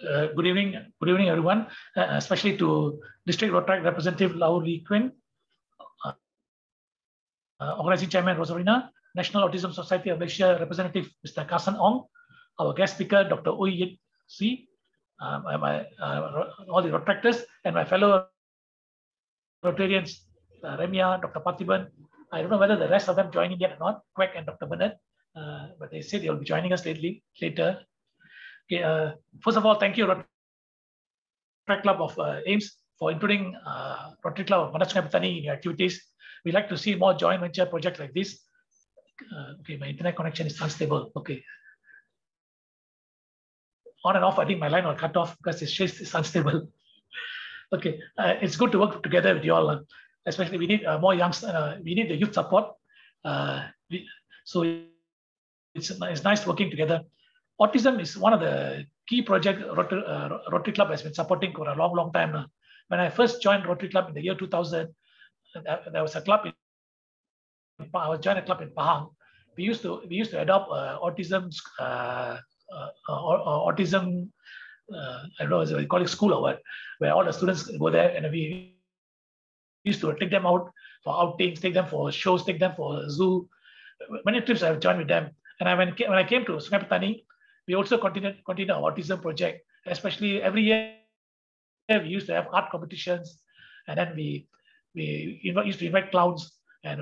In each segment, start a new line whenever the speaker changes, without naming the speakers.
Good evening, everyone, especially to District Rotaract Representative Lau Lee Quinn, Organizing Chairman Rosarina, National Autism Society of Malaysia Representative Mr. Kasan Ong, our guest speaker Dr. Ui Yit Si, all the Rotaractors, and my fellow Rotarians, Remia, Dr. Patiban. I don't know whether the rest of them joining yet or not, Quack and Dr. Bernard, but they said they'll be joining us later. Okay, first of all, thank you, Rotaract Club of AIMST, for including Rotary Club of Mandas Sungai Petani in your activities. We'd like to see more joint venture projects like this. Okay, my internet connection is unstable. Okay. On and off, I think my line will cut off because it's unstable. Okay, it's good to work together with you all. Especially, we need more youngsters. We need the youth support. So it's nice working together. Autism is one of the key projects Rotary Club has been supporting for a long time. When I first joined Rotary Club in the year 2000, there was a club I was joined a club in Pahang. We used to adopt autism. Autism, I don't know, they call it school or what, where all the students go there, and we used to take them out for outings, take them for shows, take them for zoo. Many trips I've joined with them. And when I came to Sungai Petani, we also continued our autism project. Especially every year, we used to have art competitions, and then we used to invite clowns and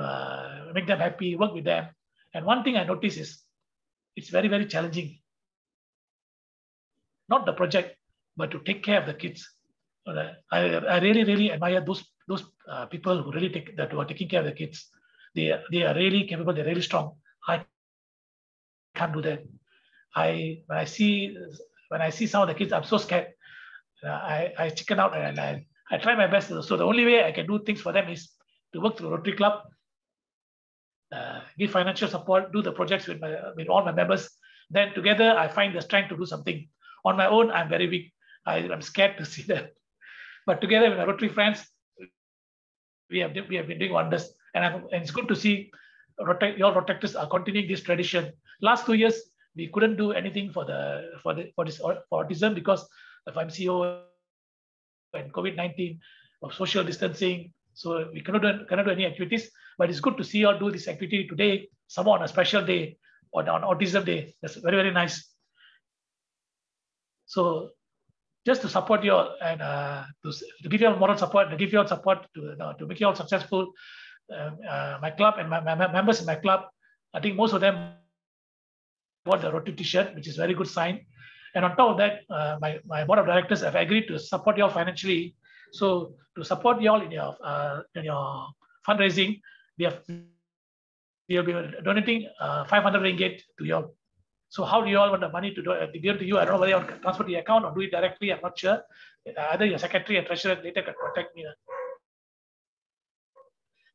make them happy, work with them. And one thing I noticed is it's very, very challenging. Not the project, but to take care of the kids. I really admire those people who really are taking care of the kids. They are really capable. They're really strong. I can't do that. When I see some of the kids, I'm so scared. I chicken out and I try my best. So the only way I can do things for them is to work through Rotary Club, give financial support, do the projects with all my members. Then together, I find the strength to do something. On my own, I'm very weak. I'm scared to see that. But together with my Rotary friends, we have been doing wonders. And it's good to see your Rotaractors are continuing this tradition. Last 2 years, we couldn't do anything for autism because of MCO and COVID-19, of social distancing. So we cannot do any activities. But it's good to see you all do this activity today, someone on a special day, on Autism Day. That's very, very nice. So just to support you all and to give you all moral support, to give you all support to make you all successful, my club and my members in my club, I think most of them bought the Rotary t-shirt, which is a very good sign. And on top of that, my board of directors have agreed to support you all financially. So to support you all in your fundraising, we will be donating 500 ringgit to you all. So how do you all want the money to give to you? I don't know whether you want to transfer the account or do it directly. I'm not sure. Either your secretary and treasurer later can contact me.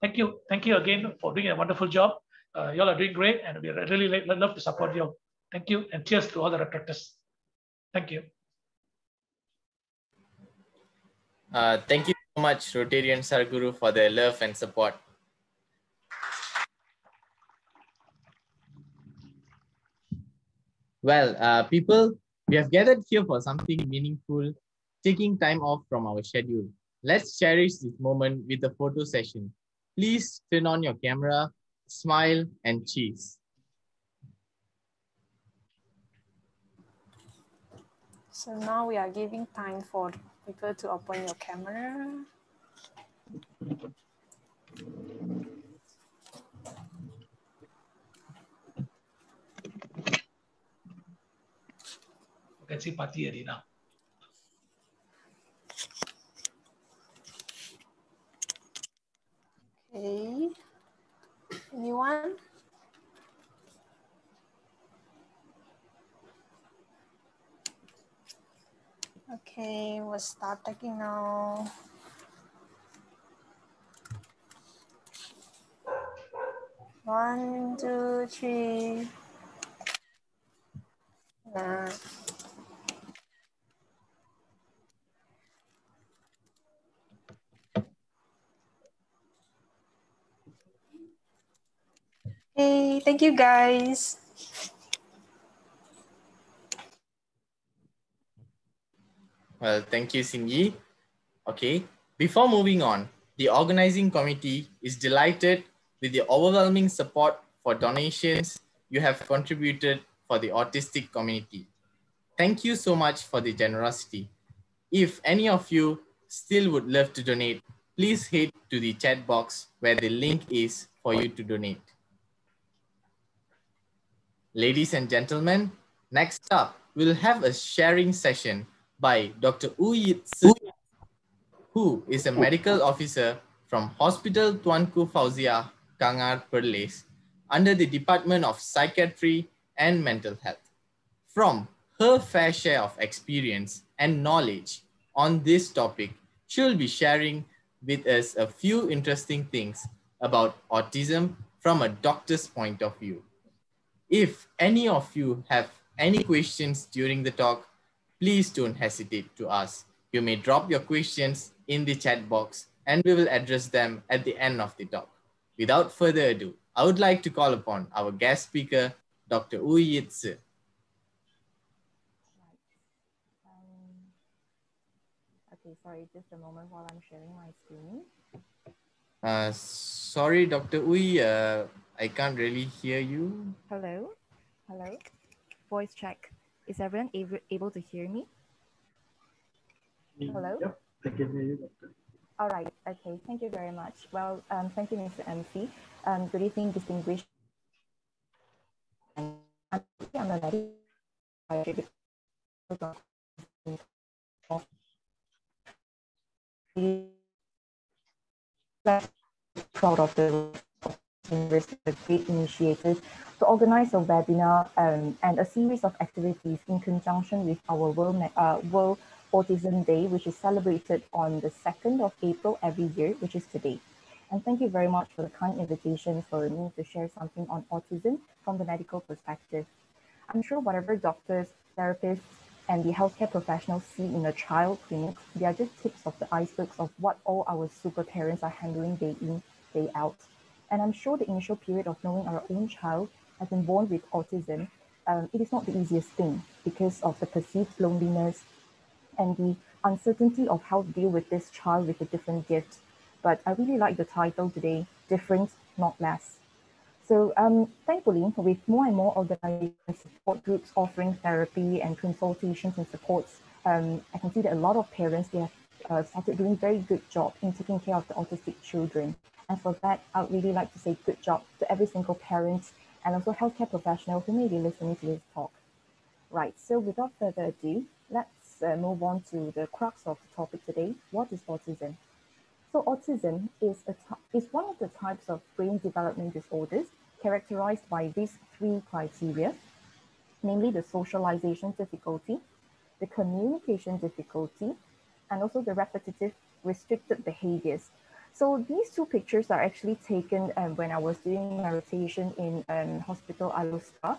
Thank you again for doing a wonderful job. You all are doing great, and we really love to support you all. Thank you, and cheers to all the Rotaractors. Thank you.
Thank you so much, Rotarian Sarguru, for the love and support. Well, people, we have gathered here for something meaningful, taking time off from our schedule. Let's cherish this moment with a photo session. Please turn on your camera, smile, and cheese.
So now we are giving time for people to open your camera.
You can see Pati already now.
Okay. Anyone? Okay, we'll start taking now. One, two, three. Hey, thank you guys.
Well, thank you, Sinyi. Okay, before moving on, the organizing committee is delighted with the overwhelming support for donations you have contributed for the autistic community. Thank you so much for the generosity. If any of you still would love to donate, please head to the chat box where the link is for you to donate. Ladies and gentlemen, next up, we'll have a sharing session by Dr. Wu Yitsi, who is a medical officer from Hospital Tuanku Fauzia, Kangar, Perlis, under the Department of Psychiatry and Mental Health. From her fair share of experience and knowledge on this topic, she'll be sharing with us a few interesting things about autism from a doctor's point of view. If any of you have any questions during the talk, please don't hesitate to ask. You may drop your questions in the chat box and we will address them at the end of the talk. Without further ado, I would like to call upon our guest speaker, Dr. Wu Yitsi.
Okay, sorry, just a moment while I'm sharing my screen.
Sorry, Dr. Ui, I can't really hear you.
Hello, hello, voice check. Is everyone able to hear me? Hello?
Yep, I can hear you, Doctor.
All right, okay, thank you very much. Well, thank you, Mr. MC. Good evening, distinguished. I'm a medical proud of the great initiative to organize a webinar and a series of activities in conjunction with our World Autism Day, which is celebrated on the 2nd of April every year, which is today. And thank you very much for the kind invitation for me to share something on autism from the medical perspective. I'm sure whatever doctors, therapists, and the healthcare professionals see in a child clinic, they are just tips of the icebergs of what all our super parents are handling day in, day out. And I'm sure the initial period of knowing our own child has been born with autism, it is not the easiest thing because of the perceived loneliness and the uncertainty of how to deal with this child with a different gift. But I really like the title today, Different, Not Less. So thankfully, with more and more organizations, support groups offering therapy and consultations and supports, I can see that a lot of parents, they have started doing a very good job in taking care of the autistic children. And for that, I would really like to say good job to every single parent and also healthcare professional who may be listening to this talk. Right, so without further ado, let's move on to the crux of the topic today. What is autism? So autism is one of the types of brain development disorders characterized by these three criteria, namely the socialization difficulty, the communication difficulty, and also the repetitive restricted behaviors. So these two pictures are actually taken when I was doing my rotation in Hospital Alustra.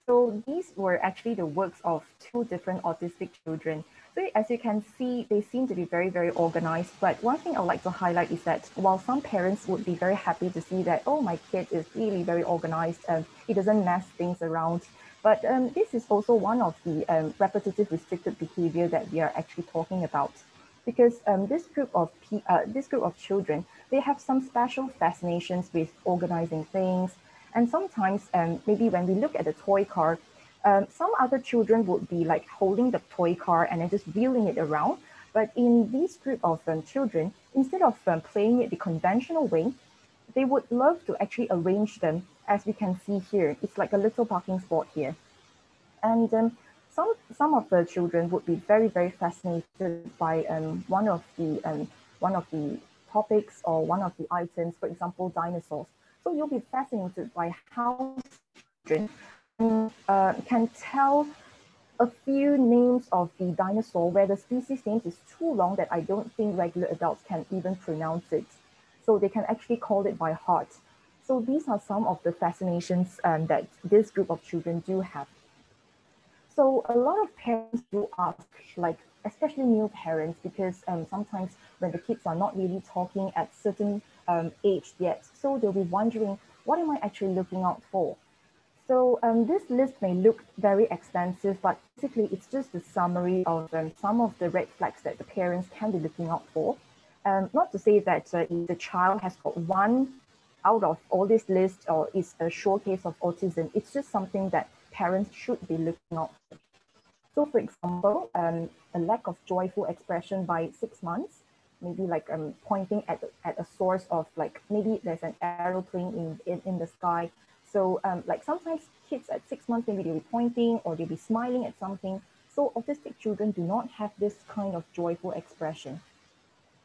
So these were actually the works of two different autistic children. So as you can see, they seem to be very, very organized. But one thing I would like to highlight is that while some parents would be very happy to see that, oh, my kid is really very organized, he doesn't mess things around. But this is also one of the repetitive restricted behavior that we are actually talking about. Because this group of children, they have some special fascinations with organizing things. And sometimes, maybe when we look at the toy car, some other children would be like holding the toy car and then just wheeling it around. But in this group of children, instead of playing it the conventional way, they would love to actually arrange them, as we can see here. It's like a little parking spot here. And some of the children would be very, very fascinated by one of the topics or one of the items, for example, dinosaurs. So you'll be fascinated by how children can tell a few names of the dinosaur where the species name is too long that I don't think regular adults can even pronounce it. So they can actually call it by heart. So these are some of the fascinations that this group of children do have. So a lot of parents do ask, like especially new parents, because sometimes when the kids are not really talking at certain age yet, so they'll be wondering, what am I actually looking out for? So this list may look very extensive, but basically it's just a summary of some of the red flags that the parents can be looking out for. Not to say that if the child has got one out of all this list or is a showcase of autism, it's just something that parents should be looking out for. So for example, a lack of joyful expression by 6 months, maybe like pointing at a source of like, maybe there's an aeroplane in the sky. So like sometimes kids at 6 months, maybe they'll be pointing or they'll be smiling at something. So autistic children do not have this kind of joyful expression.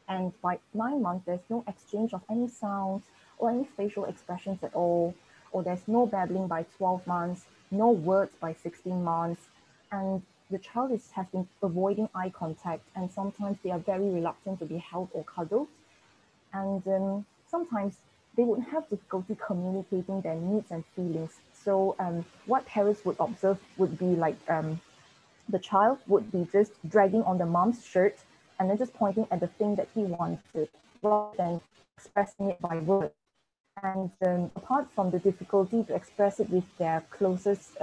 And by 9 months, there's no exchange of any sounds or any facial expressions at all, or there's no babbling by 12 months, no words by 16 months, and the child has been avoiding eye contact, and sometimes they are very reluctant to be held or cuddled. And sometimes they would have difficulty communicating their needs and feelings. So what parents would observe would be like the child would be just dragging on the mom's shirt and then just pointing at the thing that he wanted rather than expressing it by words. And apart from the difficulty to express it with their closest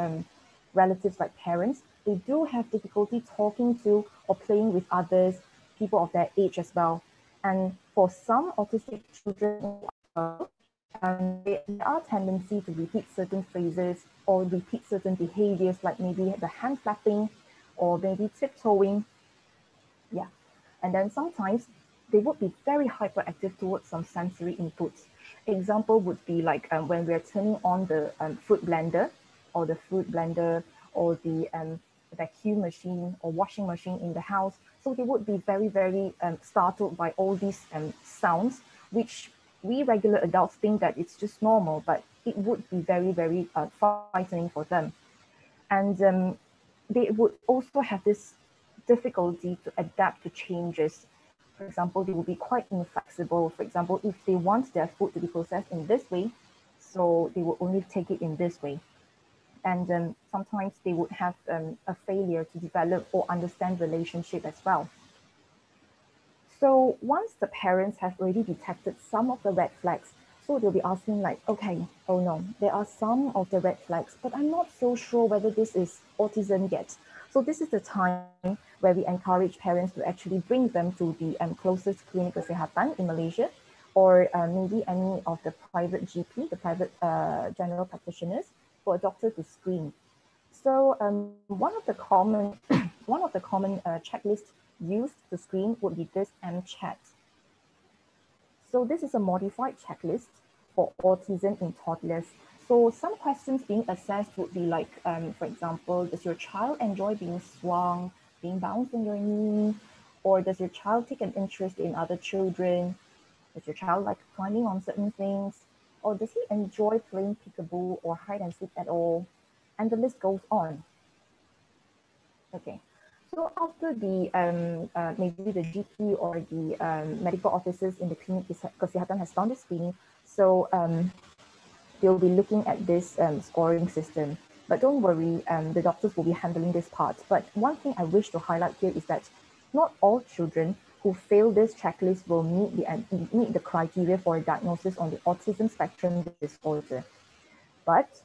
relatives like parents, they do have difficulty talking to or playing with others, people of their age as well. And for some autistic children, there are tendency to repeat certain phrases or repeat certain behaviors, like maybe the hand flapping or maybe tiptoeing. Yeah. And then sometimes they would be very hyperactive towards some sensory inputs. Example would be like when we're turning on the fruit blender or the vacuum machine or washing machine in the house. So they would be very, very startled by all these sounds, which we regular adults think that it's just normal, but it would be very, very frightening for them. And they would also have this difficulty to adapt to changes. For example, they will be quite inflexible. For example, if they want their food to be processed in this way, so they will only take it in this way. And sometimes they would have a failure to develop or understand relationship as well. So once the parents have already detected some of the red flags, so they'll be asking like, okay, oh no, there are some of the red flags, but I'm not so sure whether this is autism yet. So this is the time where we encourage parents to actually bring them to the closest clinic kesihatan in Malaysia, or maybe any of the private GP, the private general practitioners, for a doctor to screen. So one of the common checklists used to screen would be this MCHAT. So this is a modified checklist for autism in toddlers. So some questions being assessed would be like, for example, does your child enjoy being swung, being bounced on your knee? Or does your child take an interest in other children? Does your child like climbing on certain things? Or does he enjoy playing peekaboo or hide and seek at all? And the list goes on. Okay. So after the maybe the GP or the medical officers in the clinic kesihatan has done the screening, so they'll be looking at this scoring system. But don't worry, the doctors will be handling this part. But one thing I wish to highlight here is that not all children who fail this checklist will meet the criteria for a diagnosis on the autism spectrum disorder. But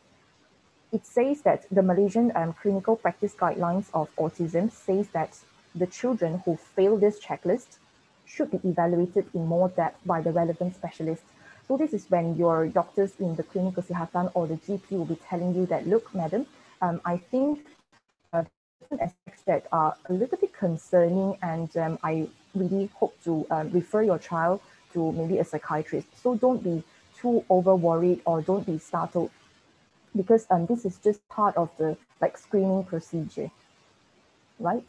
it says that the Malaysian clinical practice guidelines of autism says that the children who fail this checklist should be evaluated in more depth by the relevant specialist. So this is when your doctors in the clinic kesihatan or the GP will be telling you that, look, madam, I think certain aspects that are a little bit concerning, and I really hope to refer your child to maybe a psychiatrist. So don't be too over worried or don't be startled, because this is just part of the screening procedure, right?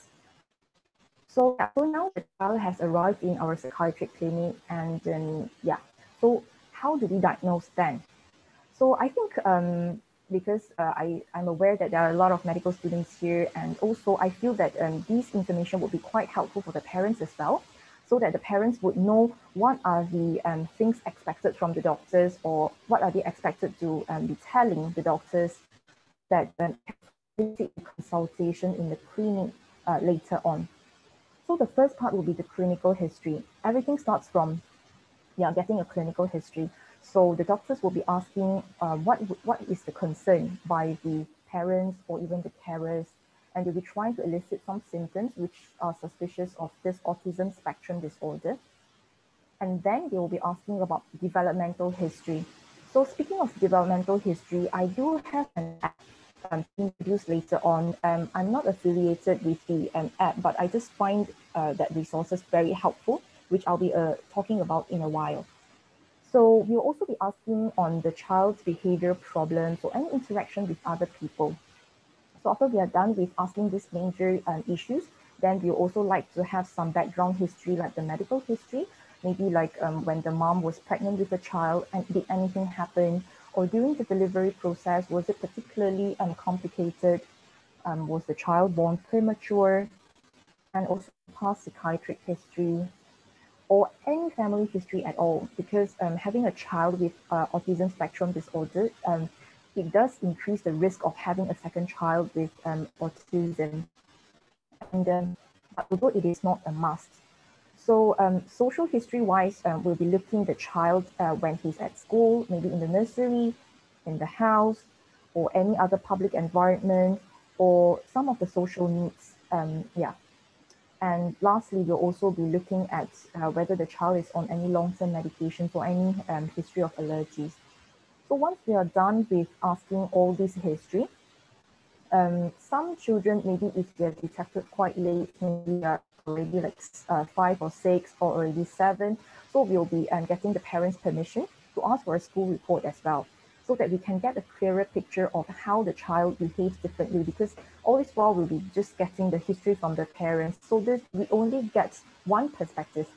So now the child has arrived in our psychiatric clinic, and so how do we diagnose then? So I think because I'm aware that there are a lot of medical students here, and also I feel that these information would be quite helpful for the parents as well, so that the parents would know what are the things expected from the doctors, or what are they expected to be telling the doctors that consultation in the clinic later on. So the first part will be the clinical history. Everything starts from getting a clinical history. So the doctors will be asking what is the concern by the parents or even the carers, and they'll be trying to elicit some symptoms which are suspicious of this autism spectrum disorder. And then they will be asking about developmental history. So speaking of developmental history, I do have an app to introduce later on. I'm not affiliated with the app, but I just find that resources very helpful, which I'll be talking about in a while. So we'll also be asking on the child's behavior problems or any interaction with other people. So after we are done with asking these major issues, then we also like to have some background history, like the medical history, maybe like when the mom was pregnant with a child and did anything happen, or during the delivery process, was it particularly complicated? Was the child born premature? And also past psychiatric history, or any family history at all, because having a child with autism spectrum disorder, it does increase the risk of having a second child with autism. And but although it is not a must. So social history-wise, we'll be looking at the child when he's at school, maybe in the nursery, in the house, or any other public environment, or some of the social needs. Yeah. And lastly, we'll also be looking at whether the child is on any long-term medications or any history of allergies. So once we are done with asking all this history, some children, maybe if they're detected quite late, maybe are already like 5 or 6 or already 7, so we'll be getting the parents' permission to ask for a school report as well, so that we can get a clearer picture of how the child behaves differently, because all this while we'll be just getting the history from the parents. So this, we only get one perspective.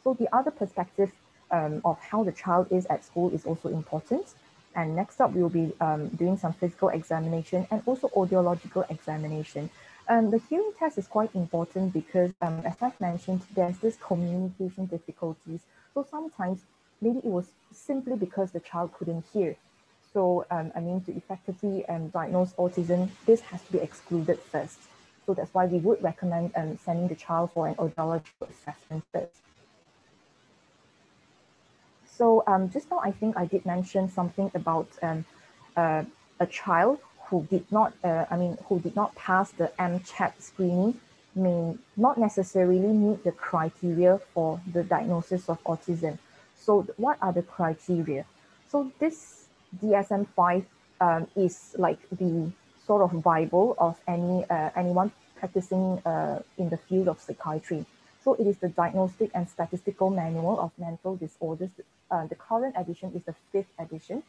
So the other perspective of how the child is at school is also important. And next up, we'll be doing some physical examination and also audiological examination. The hearing test is quite important because, as I've mentioned, there's this communication difficulties. So sometimes maybe it was simply because the child couldn't hear. So, I mean, to effectively diagnose autism, this has to be excluded first. So that's why we would recommend sending the child for an audiological assessment first. So just now, I think I did mention something about a child who did not, who did not pass the AIMST screening may not necessarily meet the criteria for the diagnosis of autism. So what are the criteria? So this DSM-5 is like the sort of Bible of anyone practicing in the field of psychiatry. So it is the Diagnostic and Statistical Manual of Mental Disorders. The current edition is the 5th edition.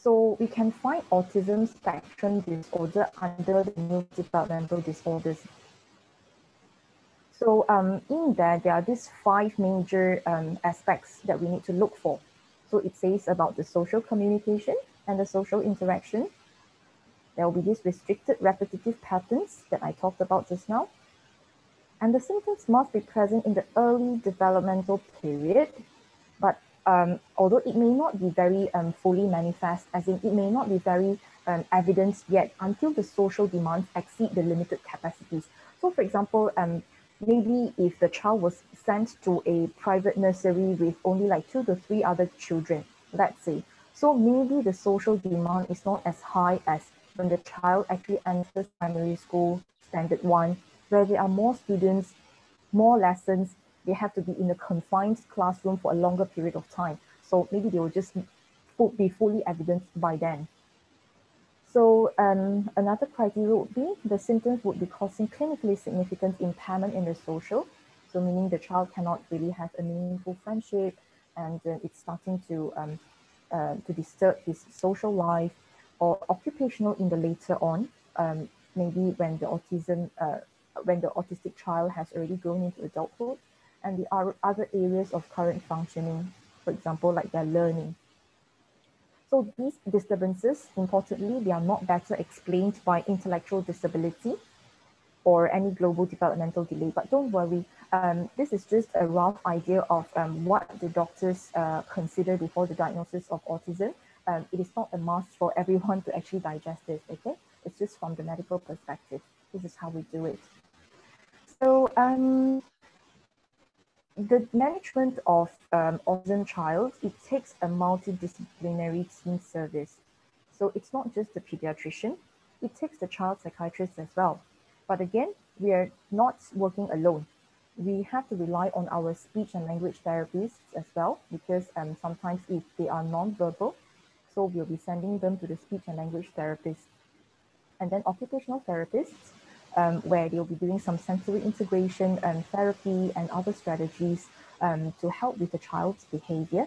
So we can find autism spectrum disorder under the neurodevelopmental disorders. So in there are these 5 major aspects that we need to look for. So it says about the social communication and the social interaction. There will be these restricted repetitive patterns that I talked about just now. And the symptoms must be present in the early developmental period, but although it may not be very fully manifest, as in it may not be very evident yet until the social demands exceed the limited capacities. So for example, maybe if the child was sent to a private nursery with only like 2 to 3 other children, let's say, so maybe the social demand is not as high as when the child actually enters primary school, standard 1, where there are more students, more lessons, they have to be in a confined classroom for a longer period of time. So maybe they will just be fully evident by then. So another criteria would be the symptoms would be causing clinically significant impairment in the social. So meaning the child cannot really have a meaningful friendship, and it's starting to disturb his social life, or occupational in the later on, maybe when the autistic child has already grown into adulthood, and the other areas of current functioning, for example, like their learning. So these disturbances, importantly, they are not better explained by intellectual disability or any global developmental delay. But don't worry, this is just a rough idea of what the doctors consider before the diagnosis of autism. It is not a must for everyone to actually digest this, okay? It's just from the medical perspective. This is how we do it. So the management of autism child, it takes a multidisciplinary team service. So it's not just the pediatrician, it takes the child psychiatrist as well. But again, we are not working alone. We have to rely on our speech and language therapists as well, because sometimes if they are non-verbal, so we'll be sending them to the speech and language therapist. And then occupational therapists, where they'll be doing some sensory integration and therapy and other strategies to help with the child's behavior.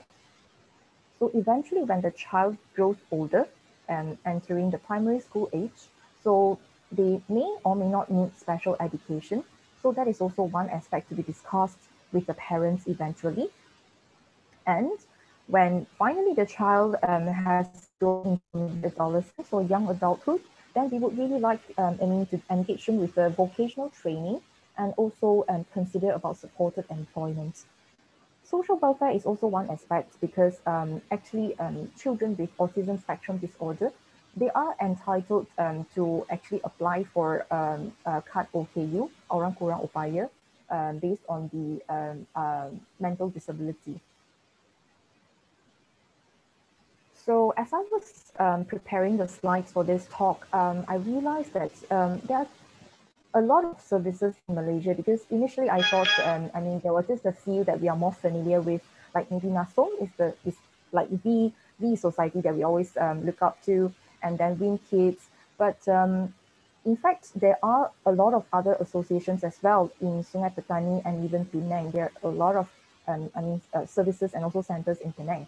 So eventually when the child grows older and entering the primary school age, so they may or may not need special education. So that is also one aspect to be discussed with the parents eventually. And when finally the child has grown into adolescence or young adulthood, then we would really like to engage them with the vocational training and also consider about supported employment. Social welfare is also one aspect because actually children with autism spectrum disorder, they are entitled to actually apply for card OKU, Orang Kurang Upaya, based on the mental disability. So as I was preparing the slides for this talk, I realized that there are a lot of services in Malaysia, because initially I thought, there was just a few that we are more familiar with, like maybe NASOM is like the society that we always look up to, and then Win Kids. But in fact, there are a lot of other associations as well in Sungai Petani and even Penang. There are a lot of services and also centers in Penang.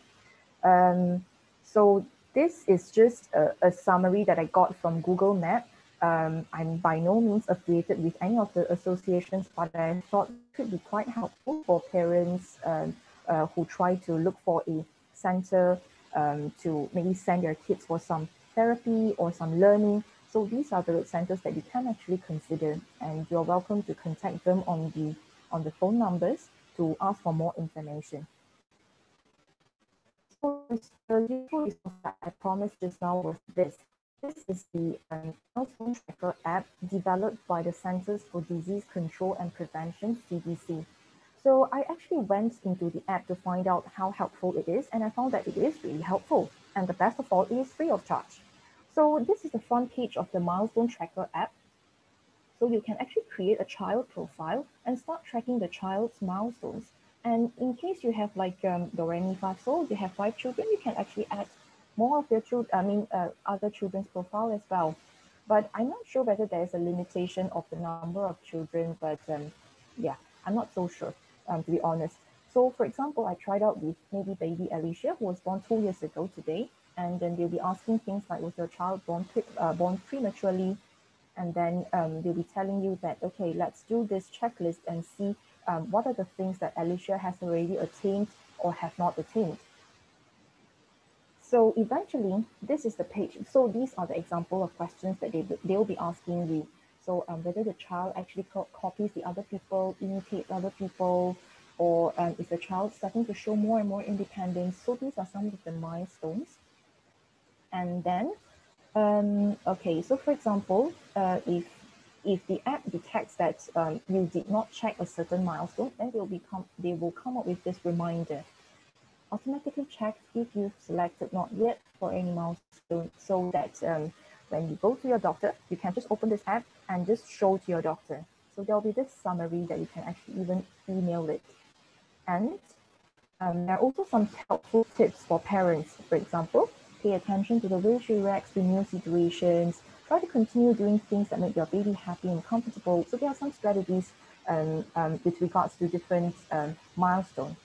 So this is just a summary that I got from Google Maps. I'm by no means affiliated with any of the associations, but I thought it could be quite helpful for parents who try to look for a center to maybe send their kids for some therapy or some learning. So these are the centers that you can actually consider, and you're welcome to contact them on the phone numbers to ask for more information. So the useful resource that I promised just now was this. This is the Autism Tracker app developed by the Centers for Disease Control and Prevention, CDC. So I actually went into the app to find out how helpful it is, and I found that it is really helpful. And the best of all, it is free of charge. So this is the front page of the Milestone Tracker app. So you can actually create a child profile and start tracking the child's milestones. And in case you have like Do Re Mi Fa So, you have 5 children, you can actually add more of your children, other children's profile as well. But I'm not sure whether there's a limitation of the number of children, but yeah, I'm not so sure, to be honest. So for example, I tried out with maybe baby Alicia, who was born 2 years ago today, and then they'll be asking things like, was your child born prematurely? And then they'll be telling you that, okay, let's do this checklist and see what are the things that Alicia has already attained or have not attained. So eventually, this is the page. So these are the example of questions that they will be asking you. So whether the child actually copies the other people, imitates other people, or is the child starting to show more and more independence? So these are some of the milestones. And then, okay, so for example, if the app detects that you did not check a certain milestone, then they will come up with this reminder. Automatically check if you've selected not yet for any milestone, so that when you go to your doctor, you can just open this app and just show to your doctor. So there'll be this summary that you can actually even email it. And there are also some helpful tips for parents. For example, pay attention to the way she reacts to new situations. Try to continue doing things that make your baby happy and comfortable. So there are some strategies with regards to different milestones.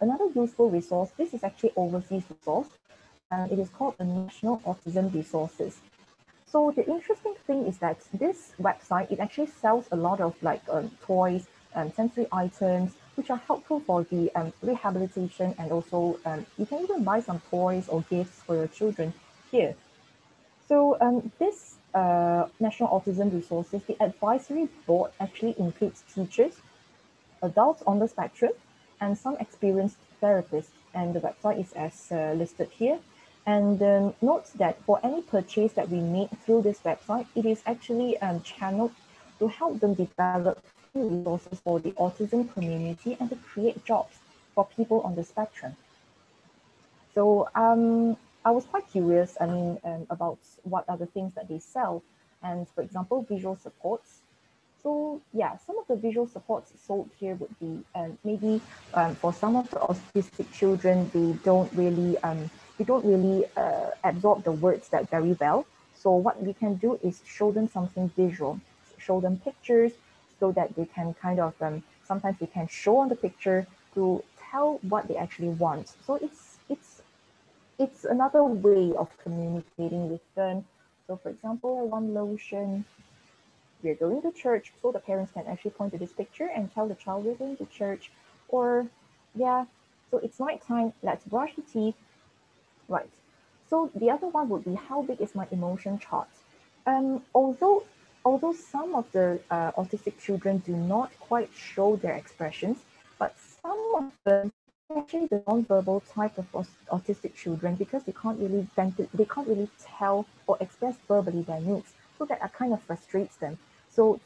Another useful resource, this is actually overseas resource, and it is called the National Autism Resources. So the interesting thing is that this website, it actually sells a lot of like toys and sensory items, which are helpful for the rehabilitation, and also you can even buy some toys or gifts for your children here. So this National Autism Resources, the advisory board actually includes teachers, adults on the spectrum, and some experienced therapists, and the website is as listed here. And note that for any purchase that we make through this website, it is actually channeled to help them develop resources for the autism community and to create jobs for people on the spectrum. So I was quite curious, about what are the things that they sell. And for example, visual supports. So yeah, some of the visual supports sold here would be maybe for some of the autistic children, they don't really absorb the words that very well. So what we can do is show them something visual, show them pictures, so that they can kind of sometimes they can show on the picture to tell what they actually want. So it's another way of communicating with them. So for example, one lotion, we're going to church, so the parents can actually point to this picture and tell the child we're going to church. Or yeah, so it's nighttime, let's brush the teeth. Right. So the other one would be, how big is my emotion chart? Although some of the autistic children do not quite show their expressions, but some of them, especially the non-verbal type of autistic children, because they can't really tell or express verbally their needs, so that kind of frustrates them. So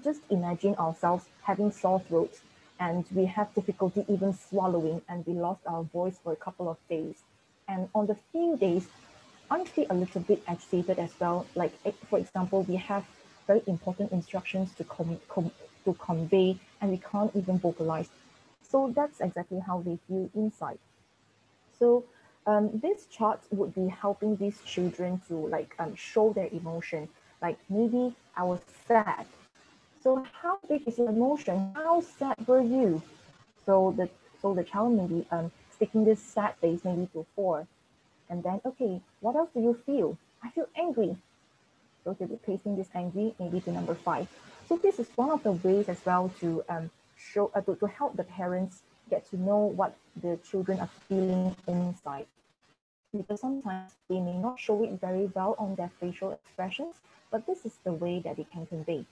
just imagine ourselves having sore throats and we have difficulty even swallowing and we lost our voice for a couple of days. And on the few days, I'm actually a little bit agitated as well. Like, for example, we have very important instructions to convey and we can't even vocalize. So that's exactly how they feel inside. So this chart would be helping these children to show their emotion. Like maybe I was sad. So how big is your emotion? How sad were you? So the child may be sticking this sad face maybe to 4. And then, okay, what else do you feel? I feel angry. So they'll be pasting this angry maybe to number 5. So this is one of the ways as well to show to help the parents get to know what the children are feeling inside. Because sometimes they may not show it very well on their facial expressions, but this is the way that they can convey.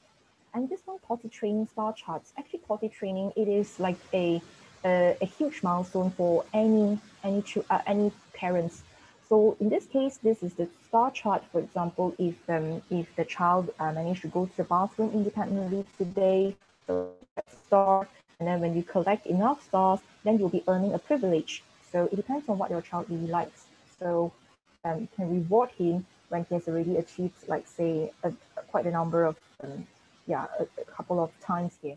And this one, potty training star charts. Actually, potty training, it is like a huge milestone for any parents. So in this case, this is the star chart. For example, if the child managed to go to the bathroom independently today, so that's a star. And then when you collect enough stars, then you'll be earning a privilege. So it depends on what your child really likes. So you can reward him when he has already achieved, like say, quite a number of a couple of times here.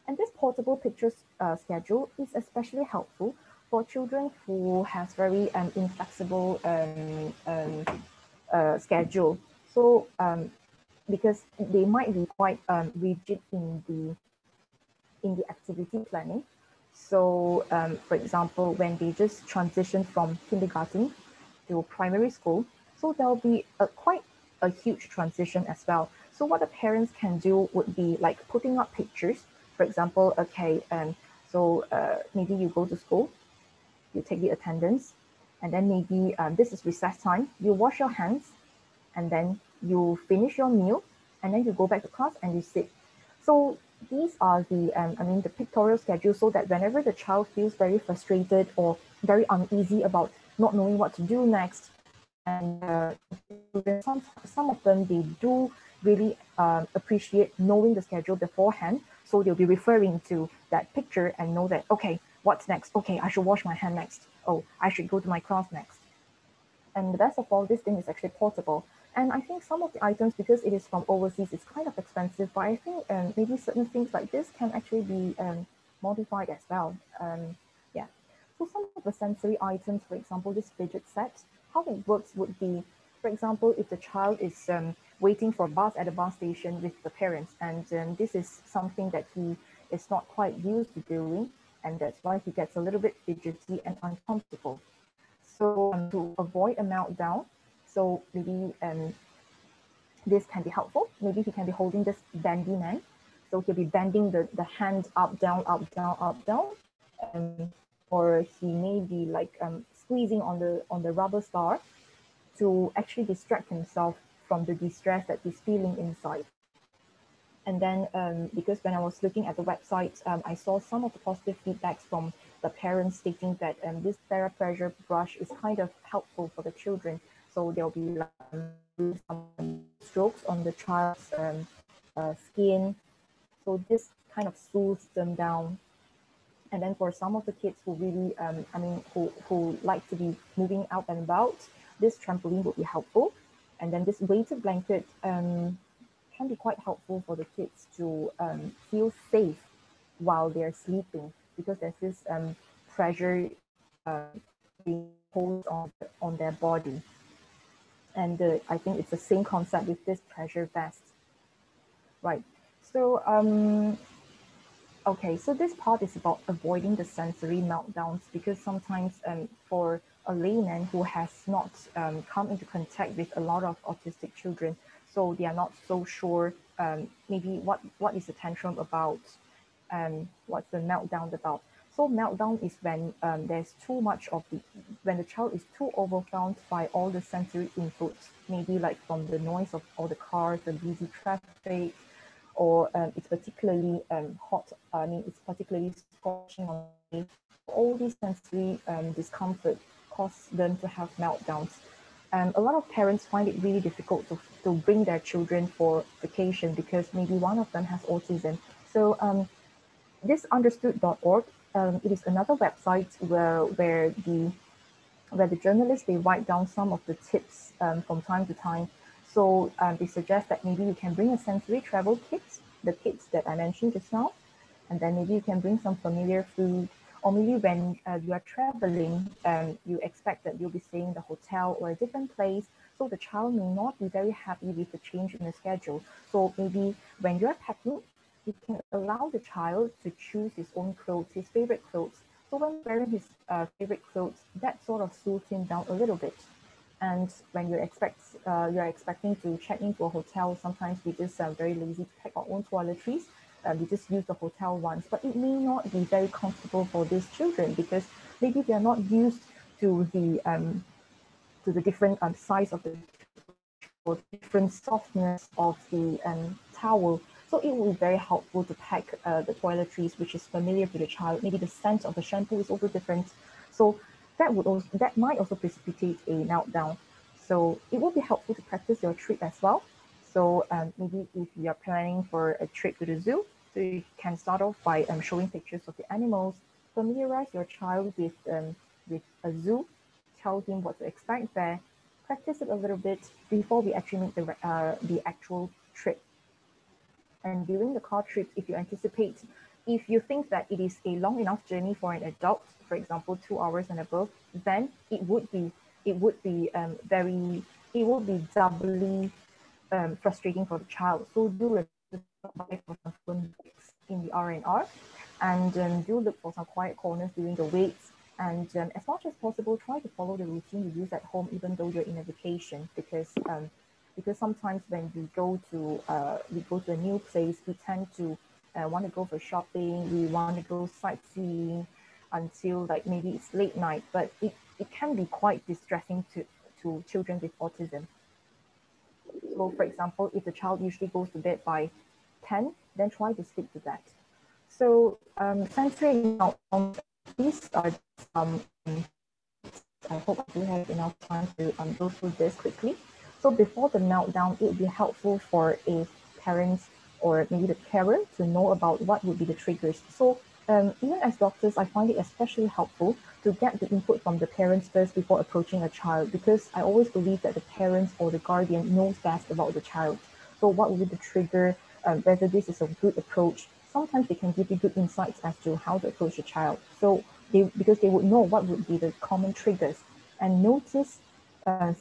And this portable pictures schedule is especially helpful for children who has very inflexible schedule. So because they might be quite rigid in the activity planning. So for example, when they just transition from kindergarten to primary school, so there'll be quite a huge transition as well. So what the parents can do would be like putting up pictures. For example, okay, so maybe you go to school, you take the attendance, and then maybe this is recess time, you wash your hands, and then you finish your meal, and then you go back to class and you sit. So these are the pictorial schedule, so that whenever the child feels very frustrated or very uneasy about not knowing what to do next, and some of them, they do really appreciate knowing the schedule beforehand. So they'll be referring to that picture and know that, okay, what's next? Okay, I should wash my hand next. Oh, I should go to my class next. And the best of all, this thing is actually portable. And I think some of the items, because it is from overseas, it's kind of expensive, but I think maybe certain things like this can actually be modified as well. Yeah. So some of the sensory items, for example, this fidget set, how it works would be, for example, if the child is waiting for a bus at a bus station with the parents, and this is something that he is not quite used to doing, and that's why he gets a little bit fidgety and uncomfortable. So to avoid a meltdown, so maybe this can be helpful. Maybe he can be holding this bendy man. So he'll be bending the hand up, down, up, down, up, down. Or he may be like squeezing on the rubber star to actually distract himself from the distress that he's feeling inside. And then because when I was looking at the website, I saw some of the positive feedbacks from the parents stating that this TheraPressure brush is kind of helpful for the children. So there'll be some strokes on the child's skin. So this kind of soothes them down. And then for some of the kids who really, who like to be moving out and about, this trampoline would be helpful. And then this weighted blanket can be quite helpful for the kids to feel safe while they're sleeping, because there's this pressure being imposed on their body. And I think it's the same concept with this pressure vest. Right. So, okay, so this part is about avoiding the sensory meltdowns, because sometimes for a layman who has not come into contact with a lot of autistic children, so they are not so sure maybe what is the tantrum about, what's the meltdown about. So meltdown is when there's too much of when the child is too overwhelmed by all the sensory inputs, maybe like from the noise of all the cars, the busy traffic, or it's particularly hot, it's particularly scorching on the day. All these sensory discomfort cause them to have meltdowns. A lot of parents find it really difficult to bring their children for vacation because maybe one of them has autism. So this understood.org, it is another website where the journalists, they write down some of the tips from time to time. So they suggest that maybe you can bring a sensory travel kit, the kits that I mentioned just now, and then maybe you can bring some familiar food, or maybe when you are traveling, you expect that you'll be staying in the hotel or a different place, so the child may not be very happy with the change in the schedule. So maybe when you're packing, you can allow the child to choose his own clothes, his favorite clothes. So when wearing his favorite clothes, that sort of soothes him down a little bit. And when you're expecting to check into a hotel, sometimes we just very lazy to pack our own toiletries. We just use the hotel ones, but it may not be very comfortable for these children because maybe they're not used to the different size of the or different softness of the towel. So it will be very helpful to pack the toiletries, which is familiar to the child. Maybe the scent of the shampoo is also different. So that might also precipitate a meltdown. So it will be helpful to practice your trip as well. So maybe if you are planning for a trip to the zoo, so you can start off by showing pictures of the animals, familiarize your child with a zoo, tell him what to expect there, practice it a little bit before we actually make the actual trip. And during the car trip, if you think that it is a long enough journey for an adult, for example, 2 hours and above, then it would be doubly frustrating for the child. So do buy for some phone breaks in the R&R, and do look for some quiet corners during the waits. And as much as possible, try to follow the routine you use at home, even though you're in a vacation, because sometimes when we go to a new place, we tend to want to go for shopping, we want to go sightseeing until like maybe it's late night, but it can be quite distressing to children with autism. So for example, if the child usually goes to bed by 10, then try to stick to that. So sensory meltdowns, these are some, I hope I do have enough time to go through this quickly. So before the meltdown, it would be helpful for a parent or maybe the parent to know about what would be the triggers. So even as doctors, I find it especially helpful to get the input from the parents first before approaching a child, because I always believe that the parents or the guardian knows best about the child. So what would be the trigger, whether this is a good approach. Sometimes they can give you good insights as to how to approach a child. So because they would know what would be the common triggers and notice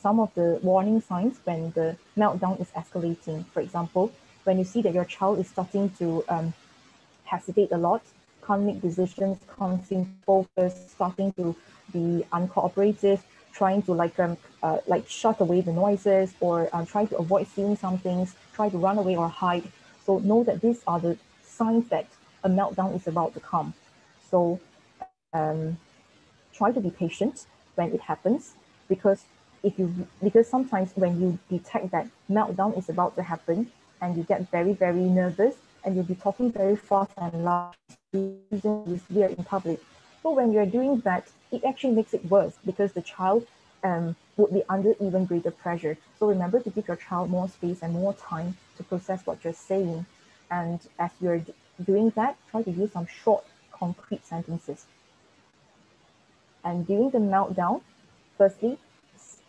some of the warning signs when the meltdown is escalating. For example, when you see that your child is starting to hesitate a lot, can't make decisions, can't seem to focus, starting to be uncooperative, trying to like shut away the noises, or try to avoid seeing some things, try to run away or hide. So know that these are the signs that a meltdown is about to come. So try to be patient when it happens, because sometimes when you detect that meltdown is about to happen and you get very, very nervous and you'll be talking very fast and loud, using weird in public. So when you're doing that, it actually makes it worse because the child would be under even greater pressure. So remember to give your child more space and more time to process what you're saying. And as you're doing that, try to use some short, concrete sentences. And during the meltdown, firstly,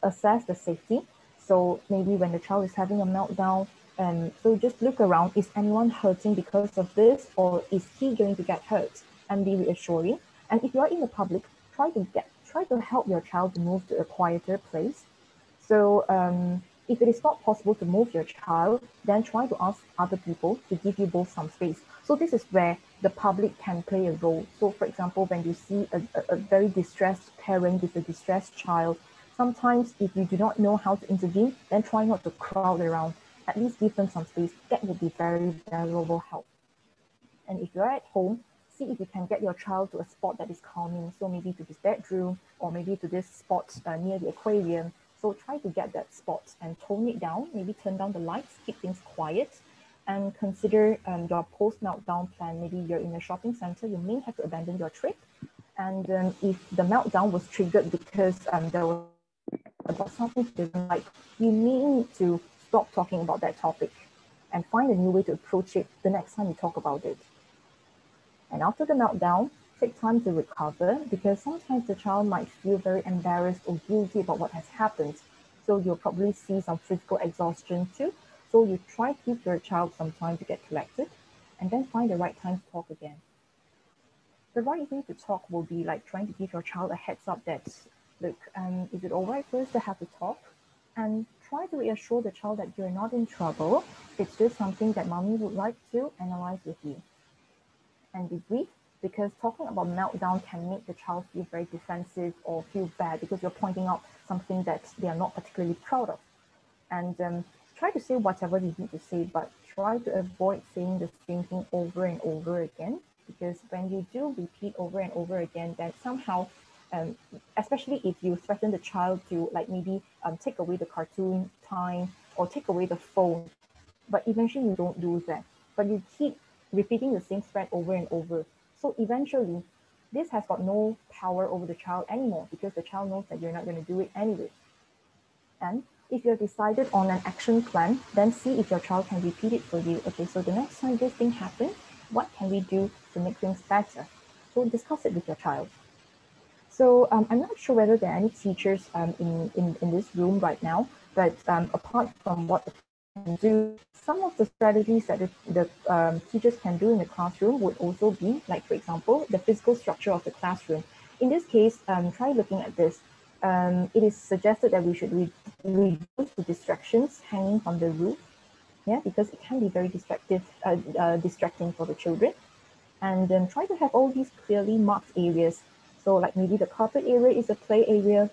assess the safety. So maybe when the child is having a meltdown, so just look around, is anyone hurting because of this, or is he going to get hurt? And be reassuring. And if you are in the public, try to help your child to move to a quieter place. So if it is not possible to move your child, then try to ask other people to give you both some space. So this is where the public can play a role. So for example, when you see a very distressed parent with a distressed child, sometimes if you do not know how to intervene, then try not to crowd around. At least give them some space. That will be very valuable help. And if you're at home, see if you can get your child to a spot that is calming. So maybe to his bedroom, or maybe to this spot near the aquarium. So try to get that spot and tone it down, maybe turn down the lights, keep things quiet, and consider your post-meltdown plan. Maybe you're in a shopping center, you may have to abandon your trip. And if the meltdown was triggered because there was about something you didn't like, you may need to stop talking about that topic and find a new way to approach it the next time you talk about it. And after the meltdown, take time to recover, because sometimes the child might feel very embarrassed or guilty about what has happened. So you'll probably see some physical exhaustion too. So you try to give your child some time to get collected, and then find the right time to talk again. The right way to talk will be like trying to give your child a heads up that, look, is it all right for us to have a talk? And try to reassure the child that you're not in trouble. It's just something that mommy would like to analyze with you. And be brief, because talking about meltdown can make the child feel very defensive or feel bad because you're pointing out something that they are not particularly proud of. And try to say whatever you need to say, but try to avoid saying the same thing over and over again, because when you do repeat over and over again, then somehow, especially if you threaten the child to like maybe take away the cartoon time or take away the phone, but eventually you don't do that, but you keep repeating the same threat over and over. So eventually, this has got no power over the child anymore, because the child knows that you're not going to do it anyway. And if you have decided on an action plan, then see if your child can repeat it for you. Okay, so the next time this thing happens, what can we do to make things better? So discuss it with your child. So I'm not sure whether there are any teachers in this room right now, but apart from what the can do, some of the strategies that the teachers can do in the classroom would also be, like, for example, the physical structure of the classroom. In this case, try looking at this. It is suggested that we should reduce the distractions hanging from the roof, yeah, because it can be very distracting for the children. And then try to have all these clearly marked areas. So like maybe the carpet area is a play area,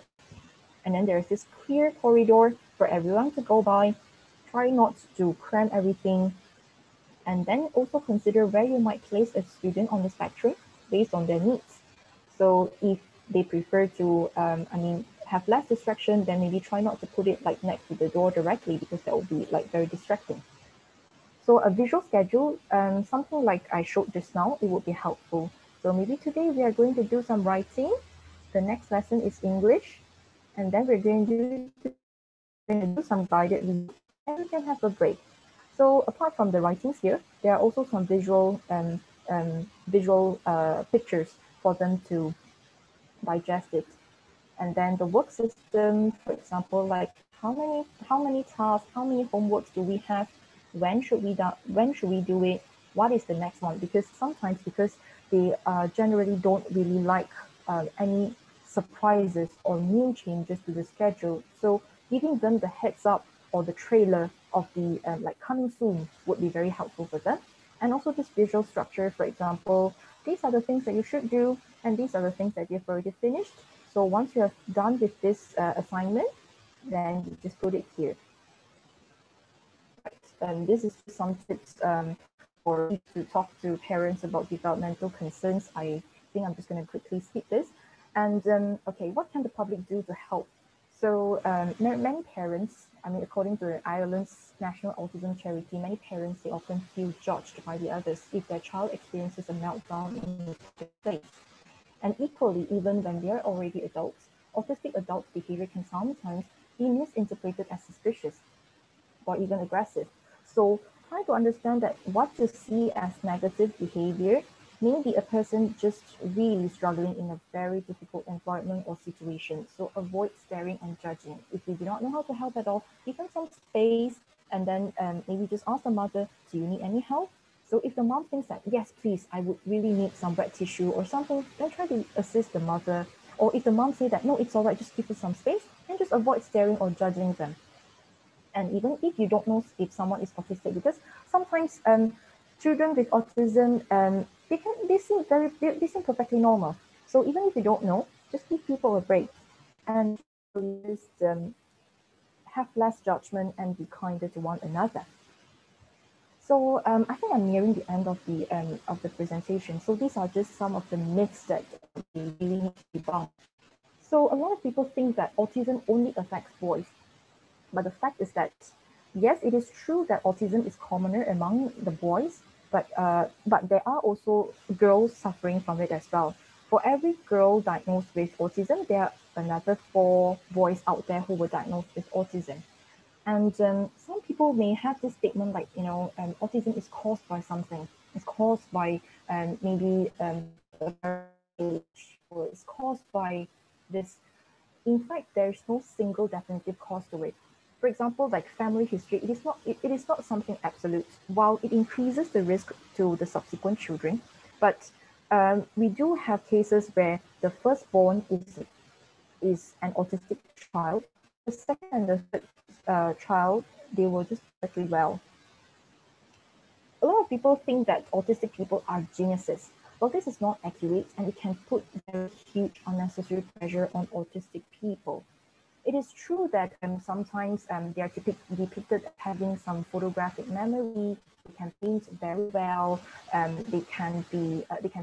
and then there's this clear corridor for everyone to go by. Try not to cram everything. And then also consider where you might place a student on the spectrum based on their needs. So if they prefer to, have less distraction, then maybe try not to put it like next to the door directly, because that will be like very distracting. So a visual schedule, something like I showed just now, it would be helpful. So maybe today we are going to do some writing. The next lesson is English. And then we're going to do some guided reading, and we can have a break. So apart from the writings here, there are also some visual pictures for them to digest it. And then the work system, for example, like how many tasks, how many homeworks do we have? When should we do it? What is the next one? Because sometimes, because they generally don't really like any surprises or new changes to the schedule. So giving them the heads up or the trailer of the like coming soon would be very helpful for them. And also this visual structure, for example, these are the things that you should do, and these are the things that you've already finished. So once you have done with this assignment, then you just put it here. Right. This is some tips for you to talk to parents about developmental concerns. I think I'm just going to quickly skip this. And okay, what can the public do to help? So many parents, according to Ireland's National Autism Charity, many parents, they often feel judged by the others if their child experiences a meltdown in the place. And equally, even when they are already adults, autistic adult behavior can sometimes be misinterpreted as suspicious or even aggressive. So try to understand that what you see as negative behavior may be a person just really struggling in a very difficult environment or situation. So avoid staring and judging. If you do not know how to help at all, give them some space and then maybe just ask the mother, do you need any help? So if the mom thinks that, yes, please, I would really need some wet tissue or something, then try to assist the mother. Or if the mom say that, no, it's all right, just give her some space, then just avoid staring or judging them. And even if you don't know if someone is autistic, because sometimes children with autism, they seem perfectly normal. So even if you don't know, just give people a break and just have less judgment and be kinder to one another. So I think I'm nearing the end of the presentation. So these are just some of the myths that we really need to debunk. So a lot of people think that autism only affects boys, but the fact is that yes, it is true that autism is commoner among the boys, but there are also girls suffering from it as well. For every girl diagnosed with autism, there are another 4 boys out there who were diagnosed with autism. And some people may have this statement like, autism is caused by something. It's caused by maybe age, or it's caused by this. In fact, there's no single definitive cause to it. For example, like family history, it is not something absolute. While it increases the risk to the subsequent children, but we do have cases where the firstborn is an autistic child. The second and the third child, they were just perfectly well. A lot of people think that autistic people are geniuses. Well, this is not accurate, and it can put very huge unnecessary pressure on autistic people. It is true that sometimes they are depicted as having some photographic memory. They can paint very well. They can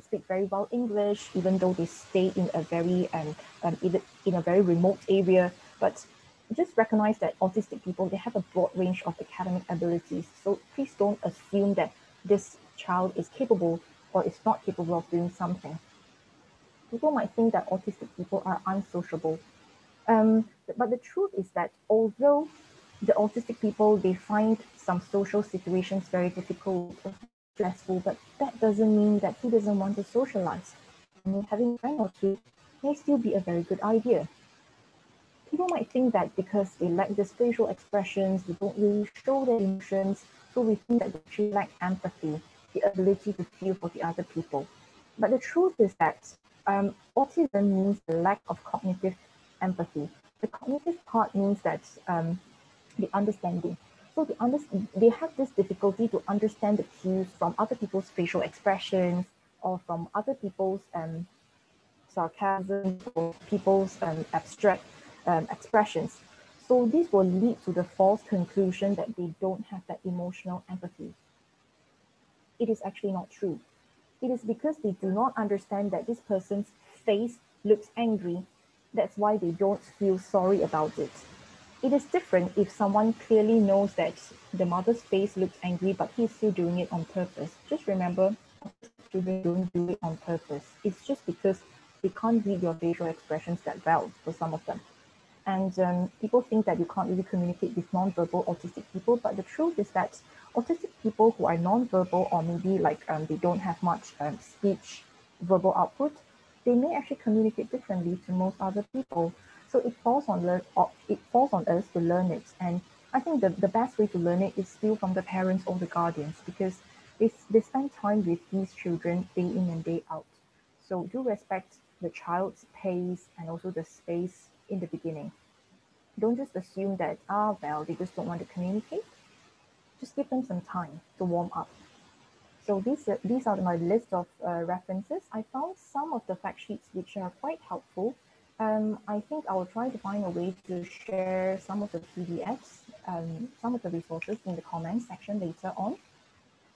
speak very well English, even though they stay in a very remote area. But just recognize that autistic people, they have a broad range of academic abilities. So please don't assume that this child is capable or is not capable of doing something. People might think that autistic people are unsociable. But the truth is that although the autistic people, they find some social situations very difficult or stressful, but that doesn't mean that he doesn't want to socialize. I mean, having a friend or two may still be a very good idea. People might think that because they lack these facial expressions, they don't really show their emotions, so we think that they actually lack empathy, the ability to feel for the other people. But the truth is that autism means the lack of cognitive empathy. The cognitive part means that the understanding. So they have this difficulty to understand the cues from other people's facial expressions or from other people's sarcasm or people's abstract expressions. So this will lead to the false conclusion that they don't have that emotional empathy. It is actually not true. It is because they do not understand that this person's face looks angry. That's why they don't feel sorry about it. It is different if someone clearly knows that the mother's face looks angry, but he's still doing it on purpose. Just remember, children don't do it on purpose. It's just because they can't read your facial expressions that well for some of them. And people think that you can't really communicate with non-verbal autistic people, but the truth is that autistic people who are non-verbal or maybe like they don't have much speech, verbal output, they may actually communicate differently to most other people. So it falls on us to learn it. And I think the best way to learn it is still from the parents or the guardians, because they spend time with these children day in and day out. So do respect the child's pace and also the space in the beginning. Don't just assume that, well, they just don't want to communicate. Just give them some time to warm up. So these are my list of references. I found some of the fact sheets which are quite helpful. I think I will try to find a way to share some of the PDFs, some of the resources in the comments section later on.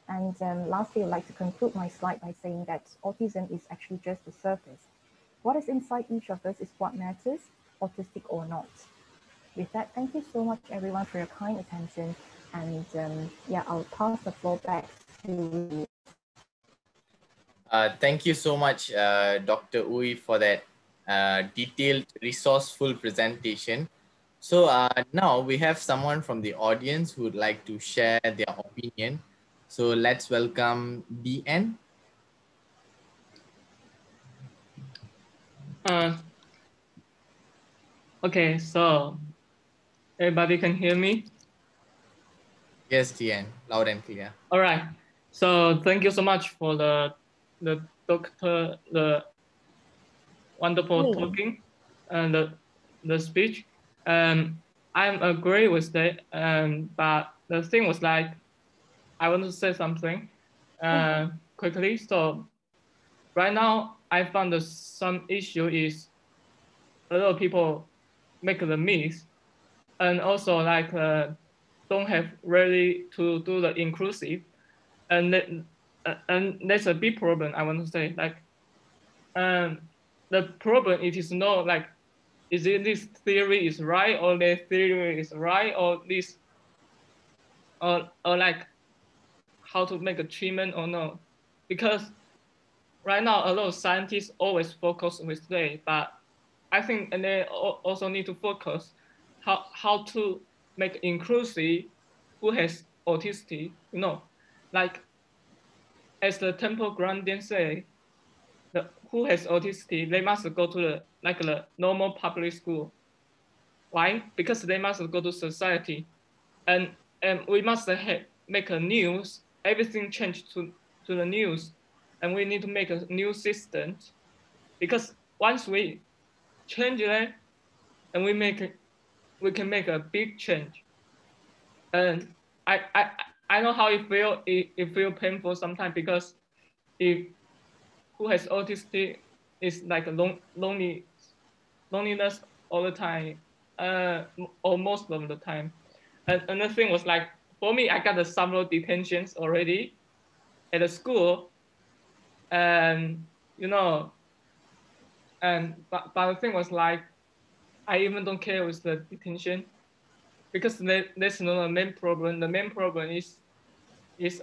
And lastly, I'd like to conclude my slide by saying that autism is actually just the surface. What is inside each of us is what matters, autistic or not. With that, thank you so much, everyone, for your kind attention. And yeah, I'll pass the floor back to you.
Thank you so much, Dr. Uy, for that detailed, resourceful presentation. So now we have someone from the audience who would like to share their opinion. So let's welcome DN.
Okay, so everybody can hear me?
Yes, DN, loud and clear.
All right. So thank you so much for the wonderful talking and the speech. I'm agree with that. But the thing was like, I want to say something quickly. So right now, I found that some issue is a lot of people make the mix, and also like don't have really to do the inclusive, and and that's a big problem. I want to say like, the problem it is not like, is it this theory is right or that theory is right or this or like how to make a treatment or no, because right now a lot of scientists always focus with that, but I think and they also need to focus how to make inclusive who has autistic, you know, like as the Temple Grandin say, the who has autistic, they must go to the like the normal public school. Why? Because they must go to society, and we must make a news. Everything changed to the news, and we need to make a new system, because once we change that, and we can make a big change. And I know how it feel. It feel painful sometimes, because if who has autistic is like a loneliness all the time, or most of the time. And another thing was like, for me, I got the summer detentions already at the school, and you know, and but the thing was like, I even don't care with the detention, because that's not the main problem. The main problem is is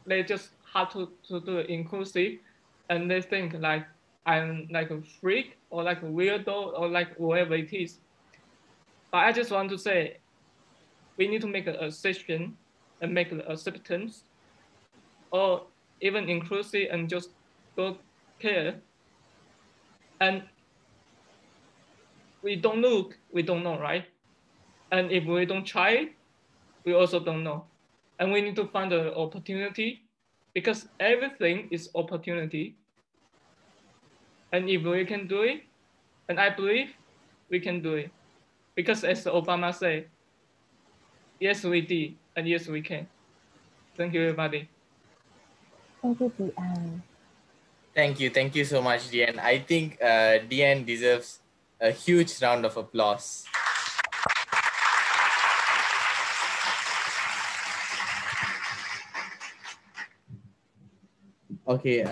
they just have to do it inclusive, and they think like I'm like a freak or like a weirdo or like whatever it is. But I just want to say, we need to make an assertion and make an acceptance, or even inclusive, and just don't care. And we don't look, we don't know, right? And if we don't try, we also don't know. And we need to find the opportunity, because everything is opportunity. And if we can do it, and I believe we can do it, because as Obama said, yes, we did, and yes, we can. Thank you, everybody.
Thank you, DN.
Thank you so much, DN. I think DN deserves a huge round of applause. Okay,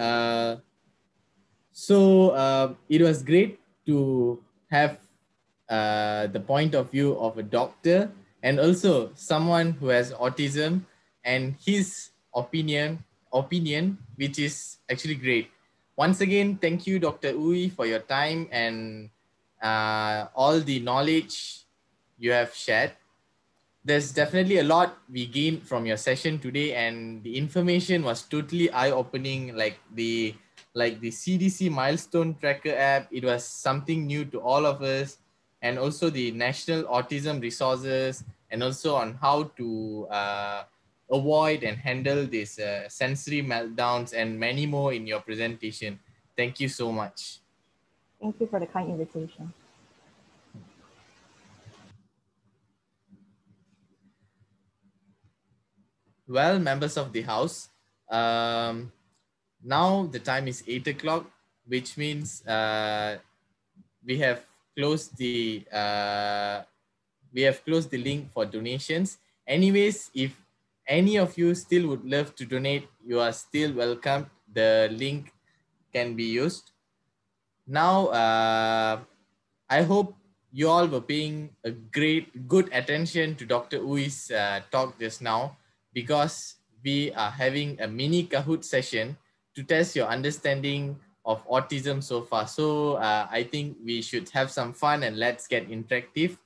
so it was great to have the point of view of a doctor and also someone who has autism and his opinion, which is actually great. Once again, thank you, Dr. Uy, for your time and all the knowledge you have shared. There's definitely a lot we gained from your session today, and the information was totally eye-opening. Like the CDC milestone tracker app, it was something new to all of us, and also the national autism resources, and also on how to avoid and handle these sensory meltdowns, and many more in your presentation. Thank you so much.
Thank you for the kind invitation.
Well, members of the house, now the time is 8 o'clock, which means we have closed the link for donations. Anyways, if any of you still would love to donate, you are still welcome. The link can be used. Now, I hope you all were paying a good attention to Dr. Uy's talk just now, because we are having a mini Kahoot session to test your understanding of autism so far. So I think we should have some fun and let's get interactive.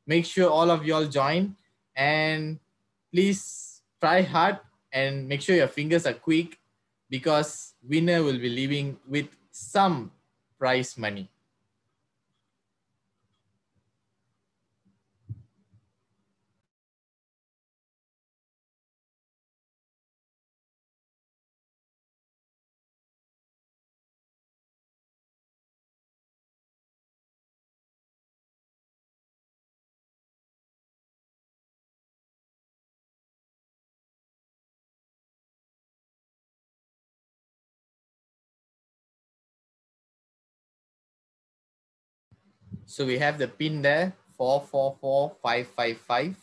Make sure all of y'all join and please try hard and make sure your fingers are quick because winner will be leaving with some prize money. So we have the pin there, 444555.